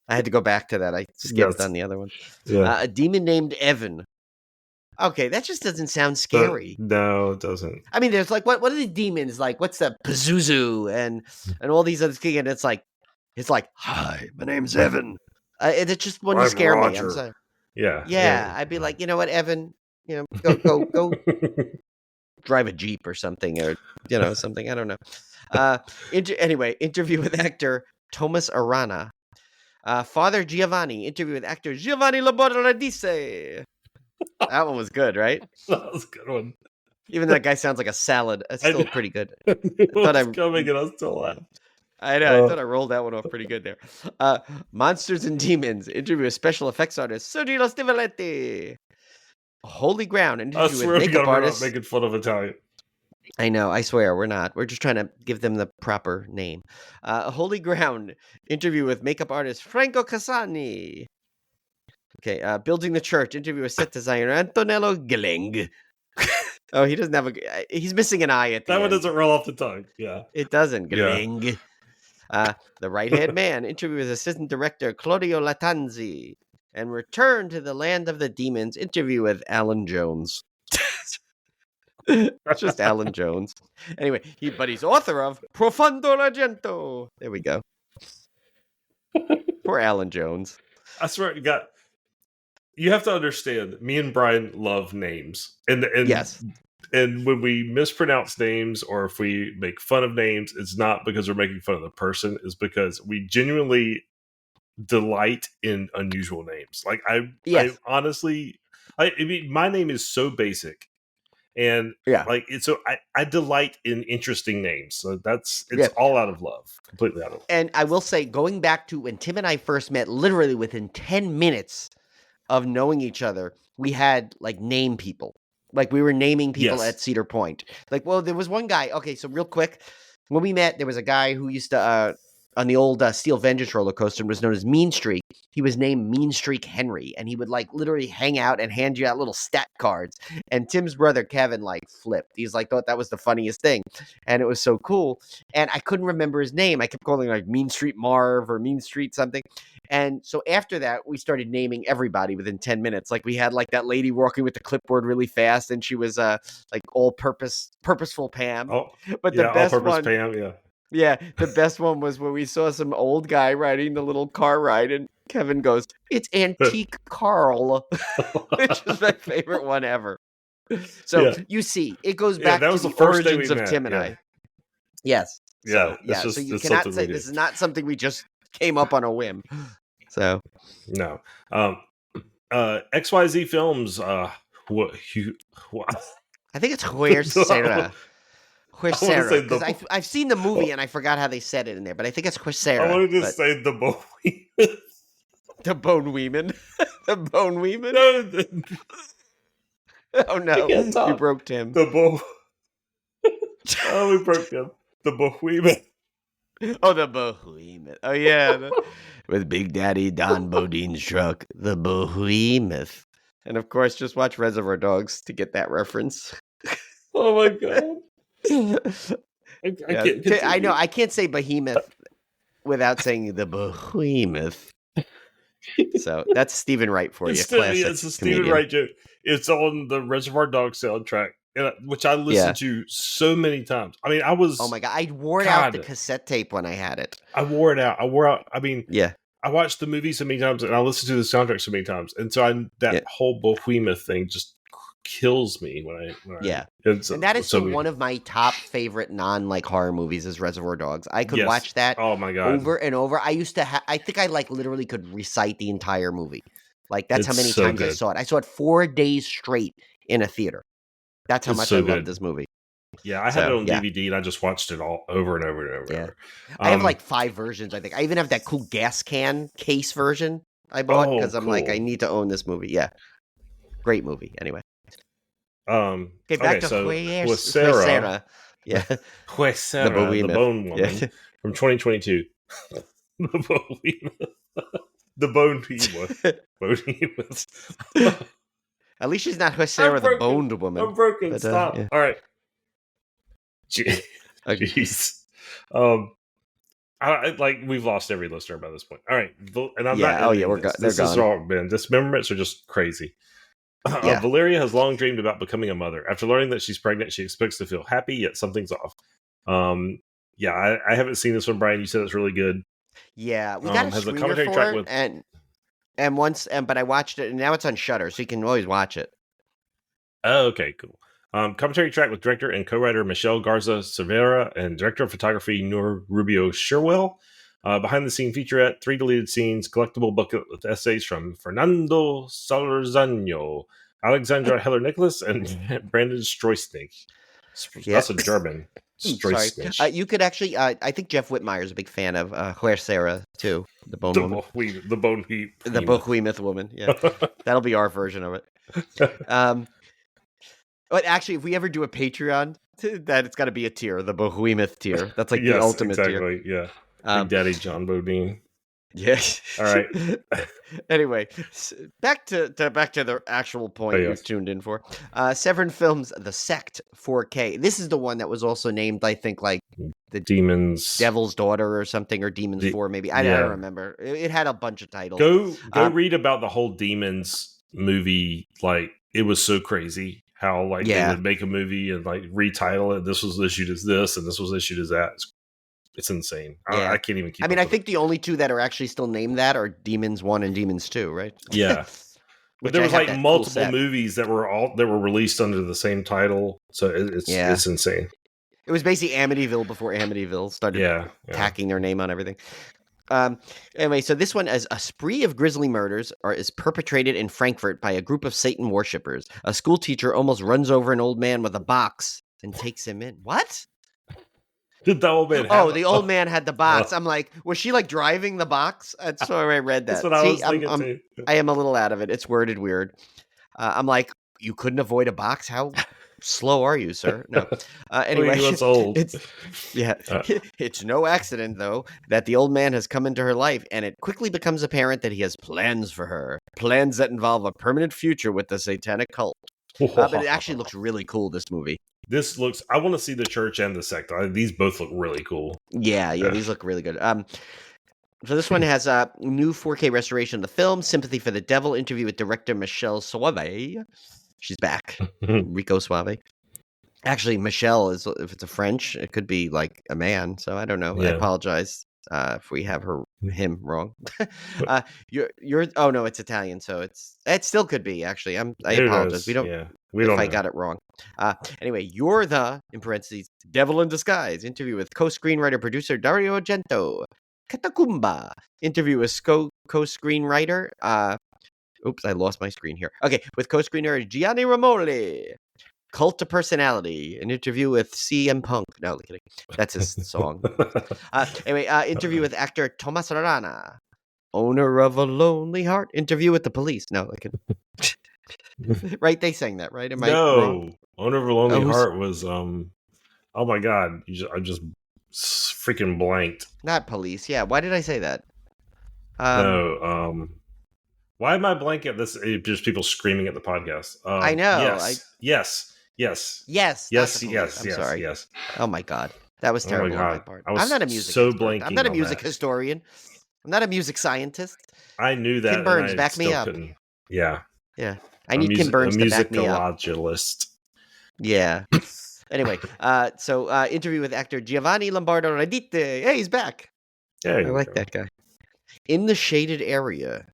C: I had to go back to that. I skipped on the other one.
B: Yeah.
C: A demon named Evan. Okay, that just doesn't sound scary.
B: No, it doesn't.
C: I mean, there's what are the demons like? What's the Pazuzu and all these other things? And it's like, hi, my name's Evan. It just wouldn't scare me. I'm sorry.
B: Yeah.
C: I'd be like, you know what, Evan? Go drive a Jeep or something, or something. I don't know. Anyway, interview with actor Thomas Arana. Father Giovanni, interview with actor Giovanni Laboradice. That one was good, right?
B: That was a good one.
C: Even though that guy sounds like a salad, it's still pretty good.
B: I thought I was coming and I still laughed.
C: I know. I thought I rolled that one off pretty good there. Monsters and Demons, interview with special effects artist Sergio Stivaletti. Holy Ground, interview with makeup artist.
B: Making fun of Italian.
C: I know. I swear we're not. We're just trying to give them the proper name. Holy Ground, interview with makeup artist Franco Casani. Okay, Building the Church, interview with set designer Antonello Geleng. Oh, he doesn't have he's missing an I at the end.
B: That one doesn't roll off the tongue. Yeah.
C: It doesn't. Geleng. Yeah. The Right-Hand Man, interview with assistant director Claudio Latanzi. And Return to the Land of the Demons, interview with Alan Jones. It's just Alan Jones. Anyway, he's author of Profondo Argento. There we go. Poor Alan Jones.
B: I swear, you have to understand, me and Brian love names. And
C: yes.
B: And when we mispronounce names or if we make fun of names, it's not because we're making fun of the person. It's because we genuinely delight in unusual names. Like I honestly, I mean, my name is so basic. And I delight in interesting names. So it's all out of love, completely out of love.
C: And I will say, going back to when Tim and I first met, literally within 10 minutes of knowing each other, we had name people. We were naming people at Cedar Point. There was one guy. Okay, so real quick, when we met, there was a guy who used to on the old Steel Vengeance roller coaster was known as Mean Streak. He was named Mean Streak Henry, and he would literally hang out and hand you out little stat cards. And Tim's brother Kevin flipped. He's thought that was the funniest thing, and it was so cool. And I couldn't remember his name. I kept calling him Mean Street Marv or Mean Street something. And so after that, we started naming everybody within 10 minutes. We had that lady walking with the clipboard really fast, and she was purposeful Pam.
B: Oh,
C: but the best one,
B: Pam, yeah.
C: Yeah, the best one was when we saw some old guy riding the little car ride, and Kevin goes, "It's Antique Carl," which is my favorite one ever. So you see, it goes back to the origins of Tim and I. Yes.
B: Yeah.
C: So you cannot say this is not something we just came up on a whim. So
B: no. XYZ Films. What?
C: I think it's Huercera. Huercera. Because I've seen the movie and I forgot how they said it in there, but I think it's Huercera.
B: I wanted to say the Bone Weeman.
C: The Bone Weeman. The Bone Weeman. Oh no! We broke Tim.
B: We broke Tim. The Bohemian.
C: Oh, the Bohemian. Oh yeah, with Big Daddy Don Bodine's truck, the Behemoth. And of course, just watch Reservoir Dogs to get that reference.
B: Oh my god!
C: I know I can't say behemoth without saying the Behemoth. So that's Stephen Wright for you.
B: It's still,
C: Classic
B: it's a Stephen
C: comedian.
B: Wright joke. It's on the Reservoir Dogs soundtrack, which I listened to so many times. I mean,
C: Oh my god, I wore out the cassette tape when I had it.
B: I wore it out. I mean,
C: yeah.
B: I watched the movie so many times, and I listened to the soundtrack so many times, and so that whole Behemoth thing just kills me when I
C: and that is one of my top favorite horror movies is Reservoir Dogs. I could watch that over and over. I used to I think I literally could recite the entire movie. That's how many times I saw it. I saw it 4 days straight in a theater. That's how much I love this movie.
B: Yeah, I had it on DVD and I just watched it all over and over and over. And over.
C: I have 5 versions, I think. I even have that cool gas can case version I bought because I'm I need to own this movie. Yeah. Great movie. Anyway.
B: Okay,
C: back to
B: Huesera.
C: Yeah.
B: Huesera, the Bone Woman from 2022. The Bone Woman.
C: At least she's not Huesera, the Boned Woman.
B: I'm broken. Stop. All right. Jeez. We've lost every listener by this point. All right. And I'm not.
C: We're gone.
B: This is all, man. Dismemberments are just crazy. Valeria has long dreamed about becoming a mother. After learning that she's pregnant, she expects to feel happy, yet something's off. I haven't seen this one, Brian. You said it's really good.
C: Yeah, we got a screener for it, and once, but I watched it, and now it's on Shudder, so you can always watch it.
B: Oh, okay, cool. Commentary track with director and co-writer Michelle Garza Cervera and director of photography Noor Rubio Sherwell. Behind the scene featurette, 3 deleted scenes, collectible booklet with essays from Fernando Solorzano, Alexandra Heller Nicholas, and Brandon Stroisnig. That's a German.
C: Stroisnig. You could actually, I think Jeff Whitmire is a big fan of Huesera too, the Bone Woman. The Behemoth Woman. Yeah, that'll be our version of it. But actually, if we ever do a Patreon, that it's got to be a tier, the Behemoth tier. That's the ultimate tier.
B: Yeah. Big Daddy John Bodine.
C: Yes.
B: All right.
C: Anyway, back to the actual point you tuned in for. Severin Films, The Sect 4K. This is the one that was also named, I think, the
B: Demons,
C: Devil's Daughter or something, or Demons 4 maybe. I don't remember. It had a bunch of titles.
B: Go read about the whole Demons movie. It was so crazy how they would make a movie and retitle it. This was issued as this, and this was issued as that. It's insane. I can't even keep.
C: I think the only 2 that are actually still named that are Demons 1 and Demons 2, right?
B: Yeah. But there was multiple movies that were released under the same title, so it's insane.
C: It was basically Amityville before Amityville started tacking their name on everything. Anyway, so this one is a spree of grisly murders is perpetrated in Frankfurt by a group of Satan worshippers. A school teacher almost runs over an old man with a box and takes him in. What?
B: Did the old man
C: the old man had the box. I'm like, was she driving the box? That's why I read that.
B: That's what I was thinking too.
C: I am a little out of it. It's worded weird. I'm like, you couldn't avoid a box? How slow are you, sir? No. Anyway,
B: it's old.
C: It's no accident, though, that the old man has come into her life, and it quickly becomes apparent that he has plans for her. Plans that involve a permanent future with the satanic cult. But it actually looks really cool, this movie.
B: I want to see the church and the sect. These both look really cool.
C: Yeah, these look really good. So this one has a new 4K restoration of the film, Sympathy for the Devil, interview with director Michelle Suave. She's back. Rico Suave. Actually, Michelle if it's a French, it could be a man. So I don't know. Yeah. I apologize if we have him wrong. Oh no, it's Italian, so it still could be. Actually, I apologize. We don't.
B: Yeah.
C: I got it wrong. Anyway, you're the, in parentheses, devil in disguise. Interview with co-screenwriter producer Dario Argento. Catacumba. Interview with co-screenwriter. Oops, I lost my screen here. Okay, with co-screenwriter Gianni Romoli. Cult of Personality. An interview with CM Punk. No, kidding. That's his song. Anyway, interview with actor Tomas Rana. Owner of a Lonely Heart. Interview with the police. No, right? They sang that, right? Am I wrong?
B: Owner of a Lonely Heart was oh my god, I just freaking blanked.
C: Not police. Yeah, why did I say that?
B: No, why am I blanking at this? Just people screaming at the podcast.
C: I know.
B: Yes.
C: I'm sorry.
B: Yes.
C: Oh my god, that was terrible on my part. I'm not a music.
B: So blanking.
C: I'm not a music historian. I'm not a music scientist.
B: I knew that,
C: Ken Burns,
B: and I
C: back me
B: still
C: up.
B: couldn't. Yeah.
C: Yeah. I need Ken Burns to back me up.
B: A musicologist.
C: Yeah. Anyway, so interview with actor Giovanni Lombardo Radite. Hey, he's back.
B: Yeah,
C: I like that guy. In the Shaded Area.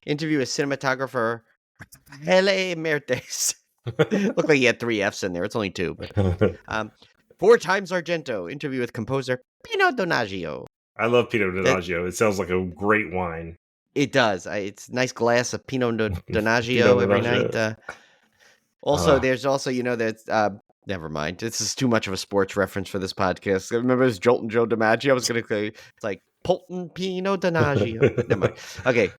C: Interview with cinematographer Hele Mertes. Looked like he had 3 F's in there. It's only 2. But, 4 times Argento. Interview with composer Pino Donaggio.
B: I love Pinot Donaggio. It sounds like a great wine.
C: It does. It's a nice glass of Pinot Donaggio every night. Also, there's also, that's... never mind. This is too much of a sports reference for this podcast. I remember it was Jolton Joe DiMaggio. I was going to say, it's like Polton Pino Donaggio. Never mind. Okay.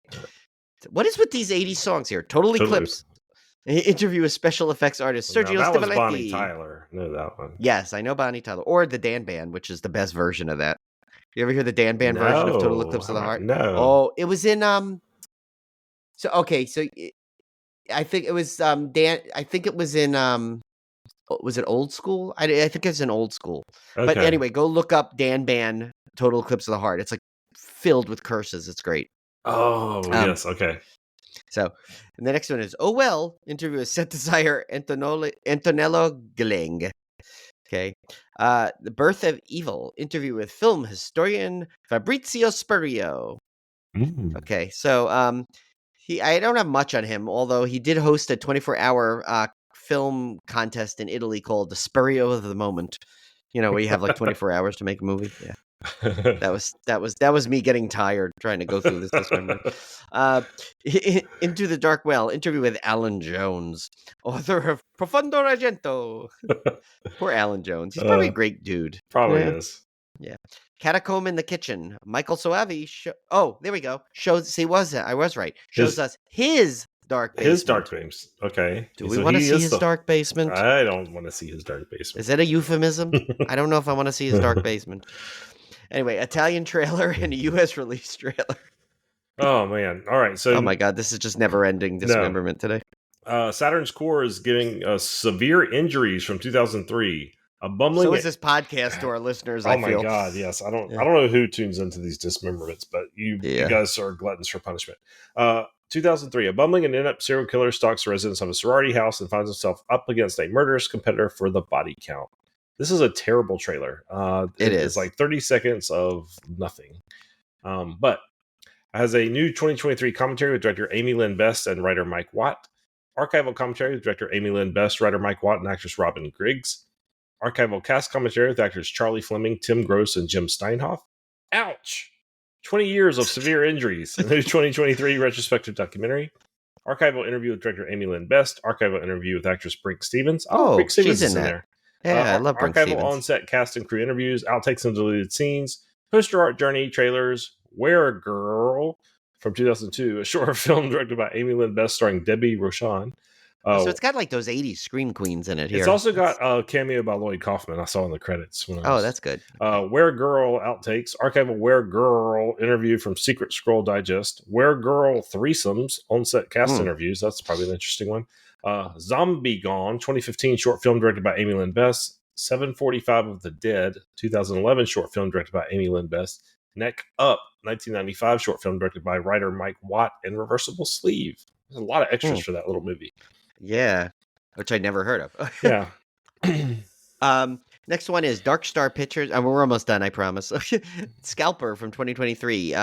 C: What is with these 80s songs here? Total Eclipse. Interview with special effects artist Sergio
B: That was
C: Stivaletti.
B: Bonnie Tyler. I know that one.
C: Yes, I know Bonnie Tyler. Or the Dan Band, which is the best version of that. You ever hear the Dan Band version of Total Eclipse of the Heart?
B: No.
C: Oh, it was in So I think it was Dan. I think it was in was it Old School? I think it's in Old School. Okay. But anyway, go look up Dan Band Total Eclipse of the Heart. It's like filled with curses. It's great.
B: Oh yes, okay.
C: So, and the next one is interview with set designer Antonello Gling. Okay. The Birth of Evil, interview with film historian Fabrizio Spurio. Okay, so I don't have much on him, although he did host a 24-hour film contest in Italy called the Spurio of the Moment. Where you have like 24 hours to make a movie. Yeah. That was me getting tired trying to go through this dismemberment. Into the Dark Well, interview with Alan Jones, author of Profondo Argento. Poor Alan Jones. He's probably a great dude.
B: Probably is.
C: Yeah. Catacomb in the Kitchen. Michael Soavi. There we go. I was right. Shows us his dark basement.
B: His dark basement. Okay.
C: Do we want to see his dark basement?
B: I don't want to see his dark basement.
C: Is that a euphemism? I don't know if I want to see his dark basement. Anyway, Italian trailer and a U.S. release trailer.
B: Oh, man. All right. So,
C: oh, my God. This is just never-ending dismemberment today.
B: Saturn's core is getting severe injuries from 2003.
C: So is this podcast to our listeners, I feel.
B: Oh, my God. Yes. I don't know who tunes into these dismemberments, but you guys are gluttons for punishment. 2003. A bumbling and inept serial killer stalks the residents of a sorority house and finds himself up against a murderous competitor for the body count. This is a terrible trailer. It is. It's like 30 seconds of nothing. But it has a new 2023 commentary with director Amy Lynn Best and writer Mike Watt. Archival commentary with director Amy Lynn Best, writer Mike Watt, and actress Robin Griggs. Archival cast commentary with actors Charlie Fleming, Tim Gross, and Jim Steinhoff. Ouch! 20 years of severe injuries. A new 2023 retrospective documentary. Archival interview with director Amy Lynn Best. Archival interview with actress Brink Stevens. Brink Stevens is in there.
C: Yeah, I love Brink Stevens.
B: Archival on-set cast and crew interviews, outtakes and deleted scenes, poster art journey trailers, Where a Girl from 2002, a short film directed by Amy Lynn Best starring Debbie Rochon.
C: So it's got like those 80s scream queens in it here.
B: It's also got a cameo by Lloyd Kaufman I saw in the credits.
C: That's good.
B: Where Girl outtakes, archival Where Girl interview from Secret Scroll Digest, Where Girl threesomes, on-set cast interviews. That's probably an interesting one. Zombie Gone, 2015 short film directed by Amy Lynn Best. 745 of the Dead, 2011 short film directed by Amy Lynn Best. Neck Up, 1995 short film directed by writer Mike Watt and Reversible Sleeve. There's a lot of extras for that little movie.
C: Yeah, which I'd never heard of.
B: Yeah.
C: Next one is Dark Star Pictures. We're almost done, I promise. Scalper from 2023.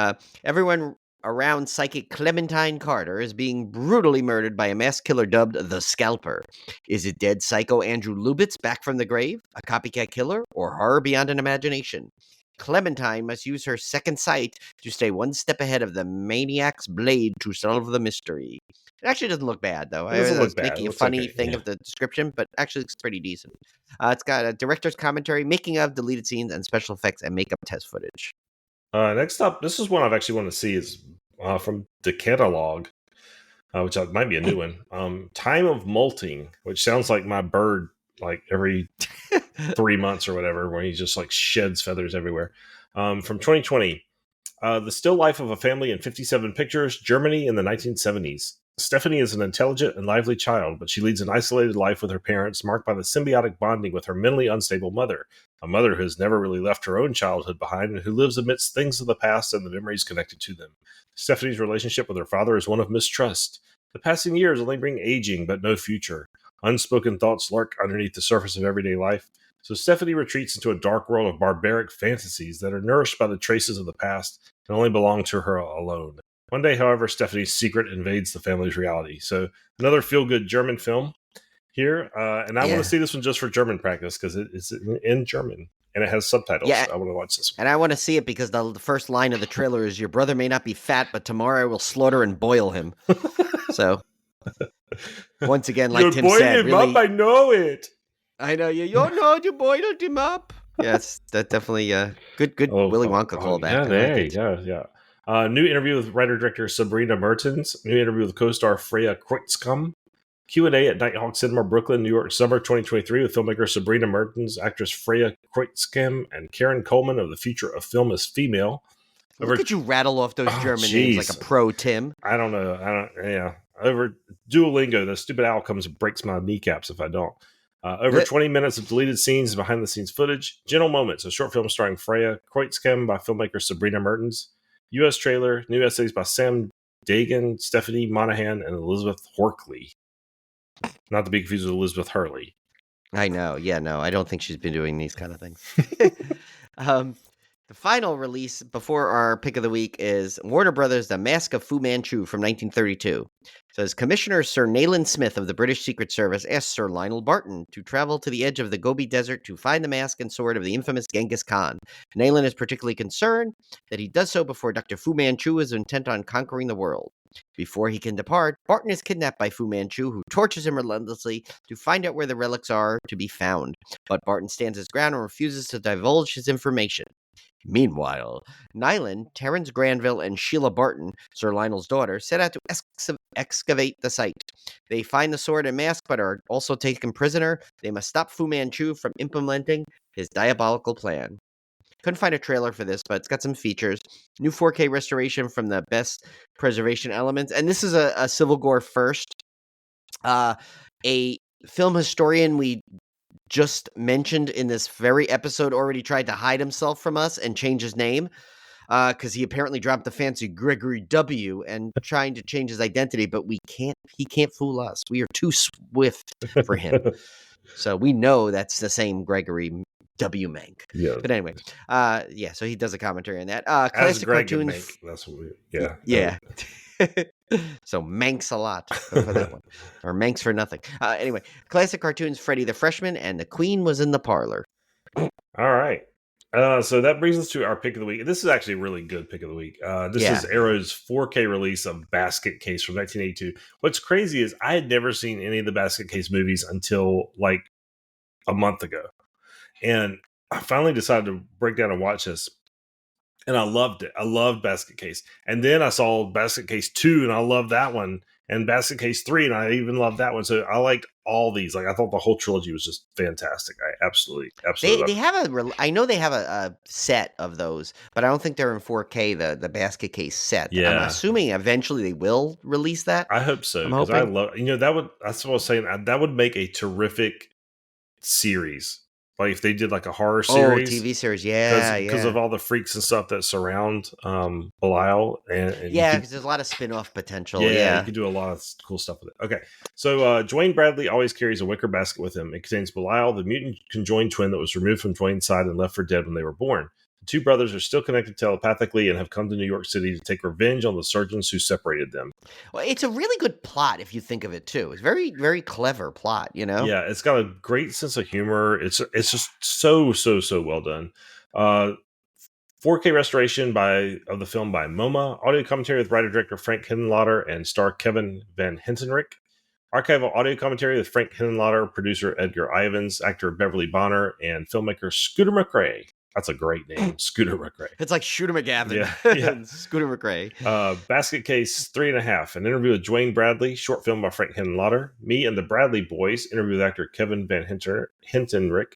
C: Everyone around psychic Clementine Carter is being brutally murdered by a mass killer dubbed the Scalper. Is it dead psycho Andrew Lubitz back from the grave, a copycat killer, or horror beyond an imagination? Clementine must use her second sight to stay one step ahead of the maniac's blade to solve the mystery. It actually doesn't look bad, though. I was making a funny thing of the description, but actually looks pretty decent. It's got a director's commentary, making of, deleted scenes, and special effects and makeup test footage.
B: Next up, this is one I've actually wanted to see. Is from the catalog, which might be a new one. Time of Molting, which sounds like my bird, like every 3 months or whatever, where he just like sheds feathers everywhere. From 2020, the still life of a family in 57 pictures, Germany in the 1970s. Stephanie is an intelligent and lively child, but she leads an isolated life with her parents, marked by the symbiotic bonding with her mentally unstable mother, a mother who has never really left her own childhood behind and who lives amidst things of the past and the memories connected to them. Stephanie's relationship with her father is one of mistrust. The passing years only bring aging, but no future. Unspoken thoughts lurk underneath the surface of everyday life. So Stephanie retreats into a dark world of barbaric fantasies that are nourished by the traces of the past and only belong to her alone. One day, however, Stephanie's secret invades the family's reality. So another feel-good German film here. And I want to see this one just for German practice because it's in German and it has subtitles.
C: Yeah.
B: So I want to watch this one.
C: And I want to see it because the first line of the trailer is, "Your brother may not be fat, but tomorrow I will slaughter and boil him." So, once again, like Tim said, really,
B: I know it.
C: I know you. You know you boiled him up. Yes, that definitely good. Willy Wonka callback.
B: New interview with writer-director Sabrina Mertens. New interview with co-star Freya Kreutzkamp. Q&A at Nighthawk Cinema, Brooklyn, New York, summer 2023 with filmmaker Sabrina Mertens, actress Freya Kreutzkamp, and Karen Coleman of The Future of Film as Female.
C: Look at you rattle off those German names like a pro, Tim.
B: I don't know. Over Duolingo, the stupid owl comes and breaks my kneecaps if I don't. Over 20 minutes of deleted scenes and behind-the-scenes footage. Gentle Moments, a short film starring Freya Kreutzkamp by filmmaker Sabrina Mertens. U.S. trailer, new essays by Sam Dagan, Stephanie Monahan, and Elizabeth Horkley. Not to be confused with Elizabeth Hurley.
C: I know. Yeah, no, I don't think she's been doing these kind of things. The final release before our pick of the week is Warner Brothers' The Mask of Fu Manchu from 1932. It says, Commissioner Sir Nayland Smith of the British Secret Service asked Sir Lionel Barton to travel to the edge of the Gobi Desert to find the mask and sword of the infamous Genghis Khan. Nayland is particularly concerned that he does so before Dr. Fu Manchu is intent on conquering the world. Before he can depart, Barton is kidnapped by Fu Manchu, who tortures him relentlessly to find out where the relics are to be found. But Barton stands his ground and refuses to divulge his information. Meanwhile, Nayland, Terence Granville, and Sheila Barton, Sir Lionel's daughter, set out to excavate the site. They find the sword and mask, but are also taken prisoner. They must stop Fu Manchu from implementing his diabolical plan. Couldn't find a trailer for this, but it's got some features. New 4K restoration from the best preservation elements. And this is a Civil Gore first. A film historian we just mentioned in this very episode already tried to hide himself from us and change his name because he apparently dropped the fancy Gregory W. and trying to change his identity, but he can't fool us. We are too swift for him. So we know that's the same Gregory W. Mank.
B: Yeah.
C: But anyway, so he does a commentary on that.
B: Classic
C: Greg
B: cartoons.
C: Mank,
B: that's what
C: yeah. So Manx a lot for that one. Or Manx for nothing. Anyway, classic cartoons, Freddy the Freshman and the Queen was in the parlor.
B: All right. So that brings us to our pick of the week. This is actually a really good pick of the week. This is Arrow's 4K release of Basket Case from 1982. What's crazy is I had never seen any of the Basket Case movies until like a month ago. And I finally decided to break down and watch this. And I loved it. I loved Basket Case. And then I saw Basket Case 2 and I loved that one. And Basket Case 3 and I even loved that one. So I liked all these. Like I thought the whole trilogy was just fantastic. I absolutely
C: they have I know they have a set of those, but I don't think they're in 4K, the Basket Case set.
B: Yeah.
C: I'm assuming eventually they will release that.
B: I hope so. Because I love, that's what I was saying. That would make a terrific series. Like if they did like a horror series.
C: TV series, yeah.
B: Because of all the freaks and stuff that surround Belial. And
C: because there's a lot of spin-off potential.
B: Yeah, you could do a lot of cool stuff with it. Okay, so Dwayne Bradley always carries a wicker basket with him. It contains Belial, the mutant conjoined twin that was removed from Dwayne's side and left for dead when they were born. The two brothers are still connected telepathically and have come to New York City to take revenge on the surgeons who separated them.
C: Well, it's a really good plot if you think of it too. It's very, very clever plot,
B: Yeah, it's got a great sense of humor. It's just so well done. 4K restoration of the film by MoMA. Audio commentary with writer-director Frank Henenlotter and star Kevin Van Hentenryck. Archival audio commentary with Frank Henenlotter, producer Edgar Ivans, actor Beverly Bonner, and filmmaker Scooter McRae. That's a great name, Scooter McRae.
C: It's like Shooter McGavin.
B: Yeah.
C: Scooter McRae.
B: Basket Case 3.5. An interview with Dwayne Bradley, short film by Frank Henenlotter. Me and the Bradley Boys, interview with actor Kevin Van Hentenryck.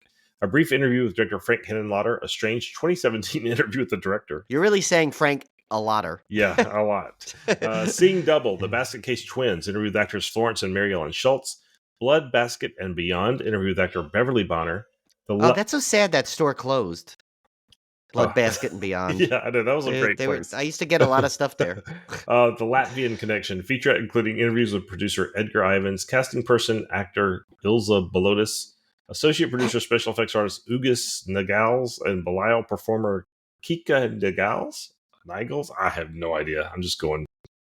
B: A brief interview with director Frank Henenlotter. A strange 2017 interview with the director.
C: You're really saying Frank a lotter.
B: Yeah, a lot. Seeing Double, the Basket Case Twins, interview with actors Florence and Mary Ellen Schultz. Blood Basket and Beyond, interview with actor Beverly Bonner.
C: That's so sad that store closed. Blood Basket and Beyond.
B: Yeah, I know. That was a great place.
C: I used to get a lot of stuff there.
B: The Latvian Connection, featurette including interviews with producer Edgar Ivans, casting person actor Ilza Balotis, associate producer special effects artist Ugis Nagals, and Belial performer Kika Nigels? I have no idea. I'm just going,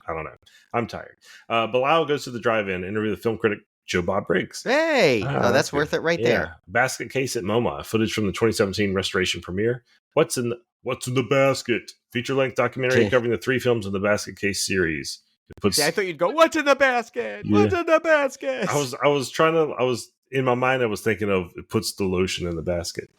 B: I don't know. I'm tired. Belial goes to the drive-in, interview with film critic Joe Bob Briggs.
C: Hey, that's worth it right there.
B: Basket Case at MoMA, footage from the 2017 restoration premiere. What's in the basket? Feature-length documentary covering the 3 films in the Basket Case series.
C: I thought you'd go, what's in the basket? Yeah. What's in the basket?
B: I was in my mind, I was thinking of it puts the lotion in the basket.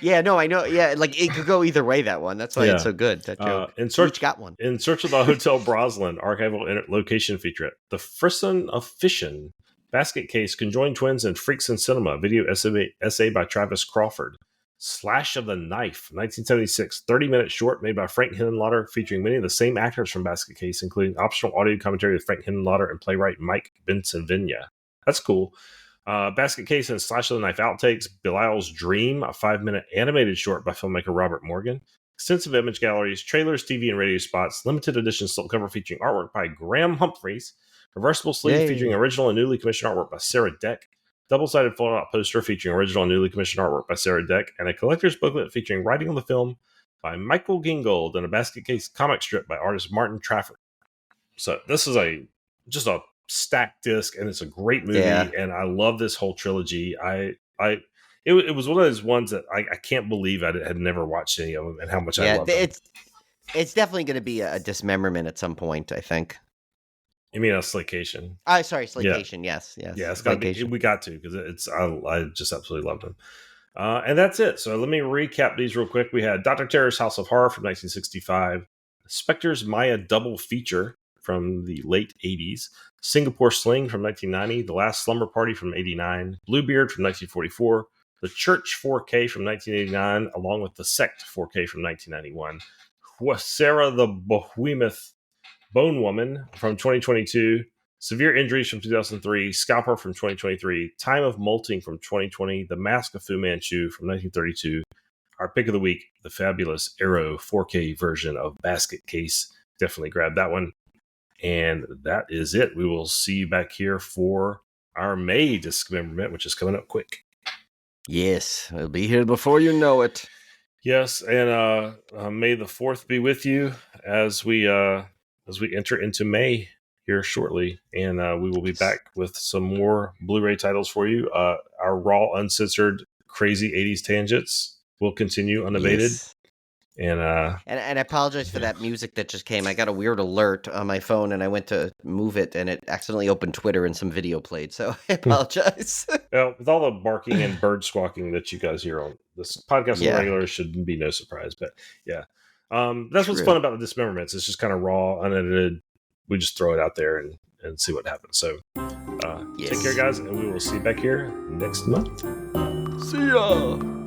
C: Yeah, no, I know. Yeah, like it could go either way, that one. That's why it's so good, that joke. Each got one.
B: In Search of the Hotel Broslin, archival location featurette. The Frisson of Fission, Basket Case, Conjoined Twins, and Freaks in Cinema, video essay by Travis Crawford. Slash of the Knife, 1976, 30-minute short made by Frank Henenlotter, featuring many of the same actors from Basket Case, including optional audio commentary with Frank Henenlotter and playwright Mike Benson-Vinya. That's cool. Basket Case and Slash of the Knife outtakes, Belial's Dream, a 5-minute animated short by filmmaker Robert Morgan, extensive image galleries, trailers, TV and radio spots, limited edition slipcover featuring artwork by Graham Humphreys, reversible sleeve featuring original and newly commissioned artwork by Sarah Deck, double-sided fold-out poster featuring original and newly commissioned artwork by Sarah Deck, and a collector's booklet featuring writing on the film by Michael Gingold and a Basket Case comic strip by artist Martin Trafford. So this is just a stacked disc, and it's a great movie, and I love this whole trilogy. It was one of those ones that I can't believe I had never watched any of them, and how much I love them.
C: It's definitely going to be a dismemberment at some point, I think.
B: You mean a Slaycation?
C: Sorry, Slaycation. Yeah. Yes.
B: Yeah, it's got to be. We got to, because I just absolutely loved them. And that's it. So let me recap these real quick. We had Dr. Terror's House of Horror from 1965, Spectre's Maya double feature from the late 80s, Singapore Sling from 1990, The Last Slumber Party from 89, Bluebeard from 1944, The Church 4K from 1989, along with The Sect 4K from 1991, Sarah the Behemoth Bone Woman from 2022, Severe Injuries from 2003, Scalper from 2023, Time of Molting from 2020, The Mask of Fu Manchu from 1932. Our pick of the week, the fabulous Arrow 4K version of Basket Case. Definitely grab that one. And that is it. We will see you back here for our May Discmemberment, which is coming up quick.
C: Yes, we'll be here before you know it.
B: Yes, and May the 4th be with you as we enter into May here shortly, and we will be back with some more Blu-ray titles for you. Our raw, uncensored, crazy 80s tangents will continue unabated.
C: Yes.
B: And
C: I apologize for that music that just came. I got a weird alert on my phone, and I went to move it, and it accidentally opened Twitter, and some video played. So I apologize.
B: Well, with all the barking and bird squawking that you guys hear on this podcast, on the regular, should be no surprise. But yeah, that's what's fun about the Dismemberments. It's just kind of raw, unedited. We just throw it out there and see what happens. So take care, guys, and we will see you back here next month.
C: See ya.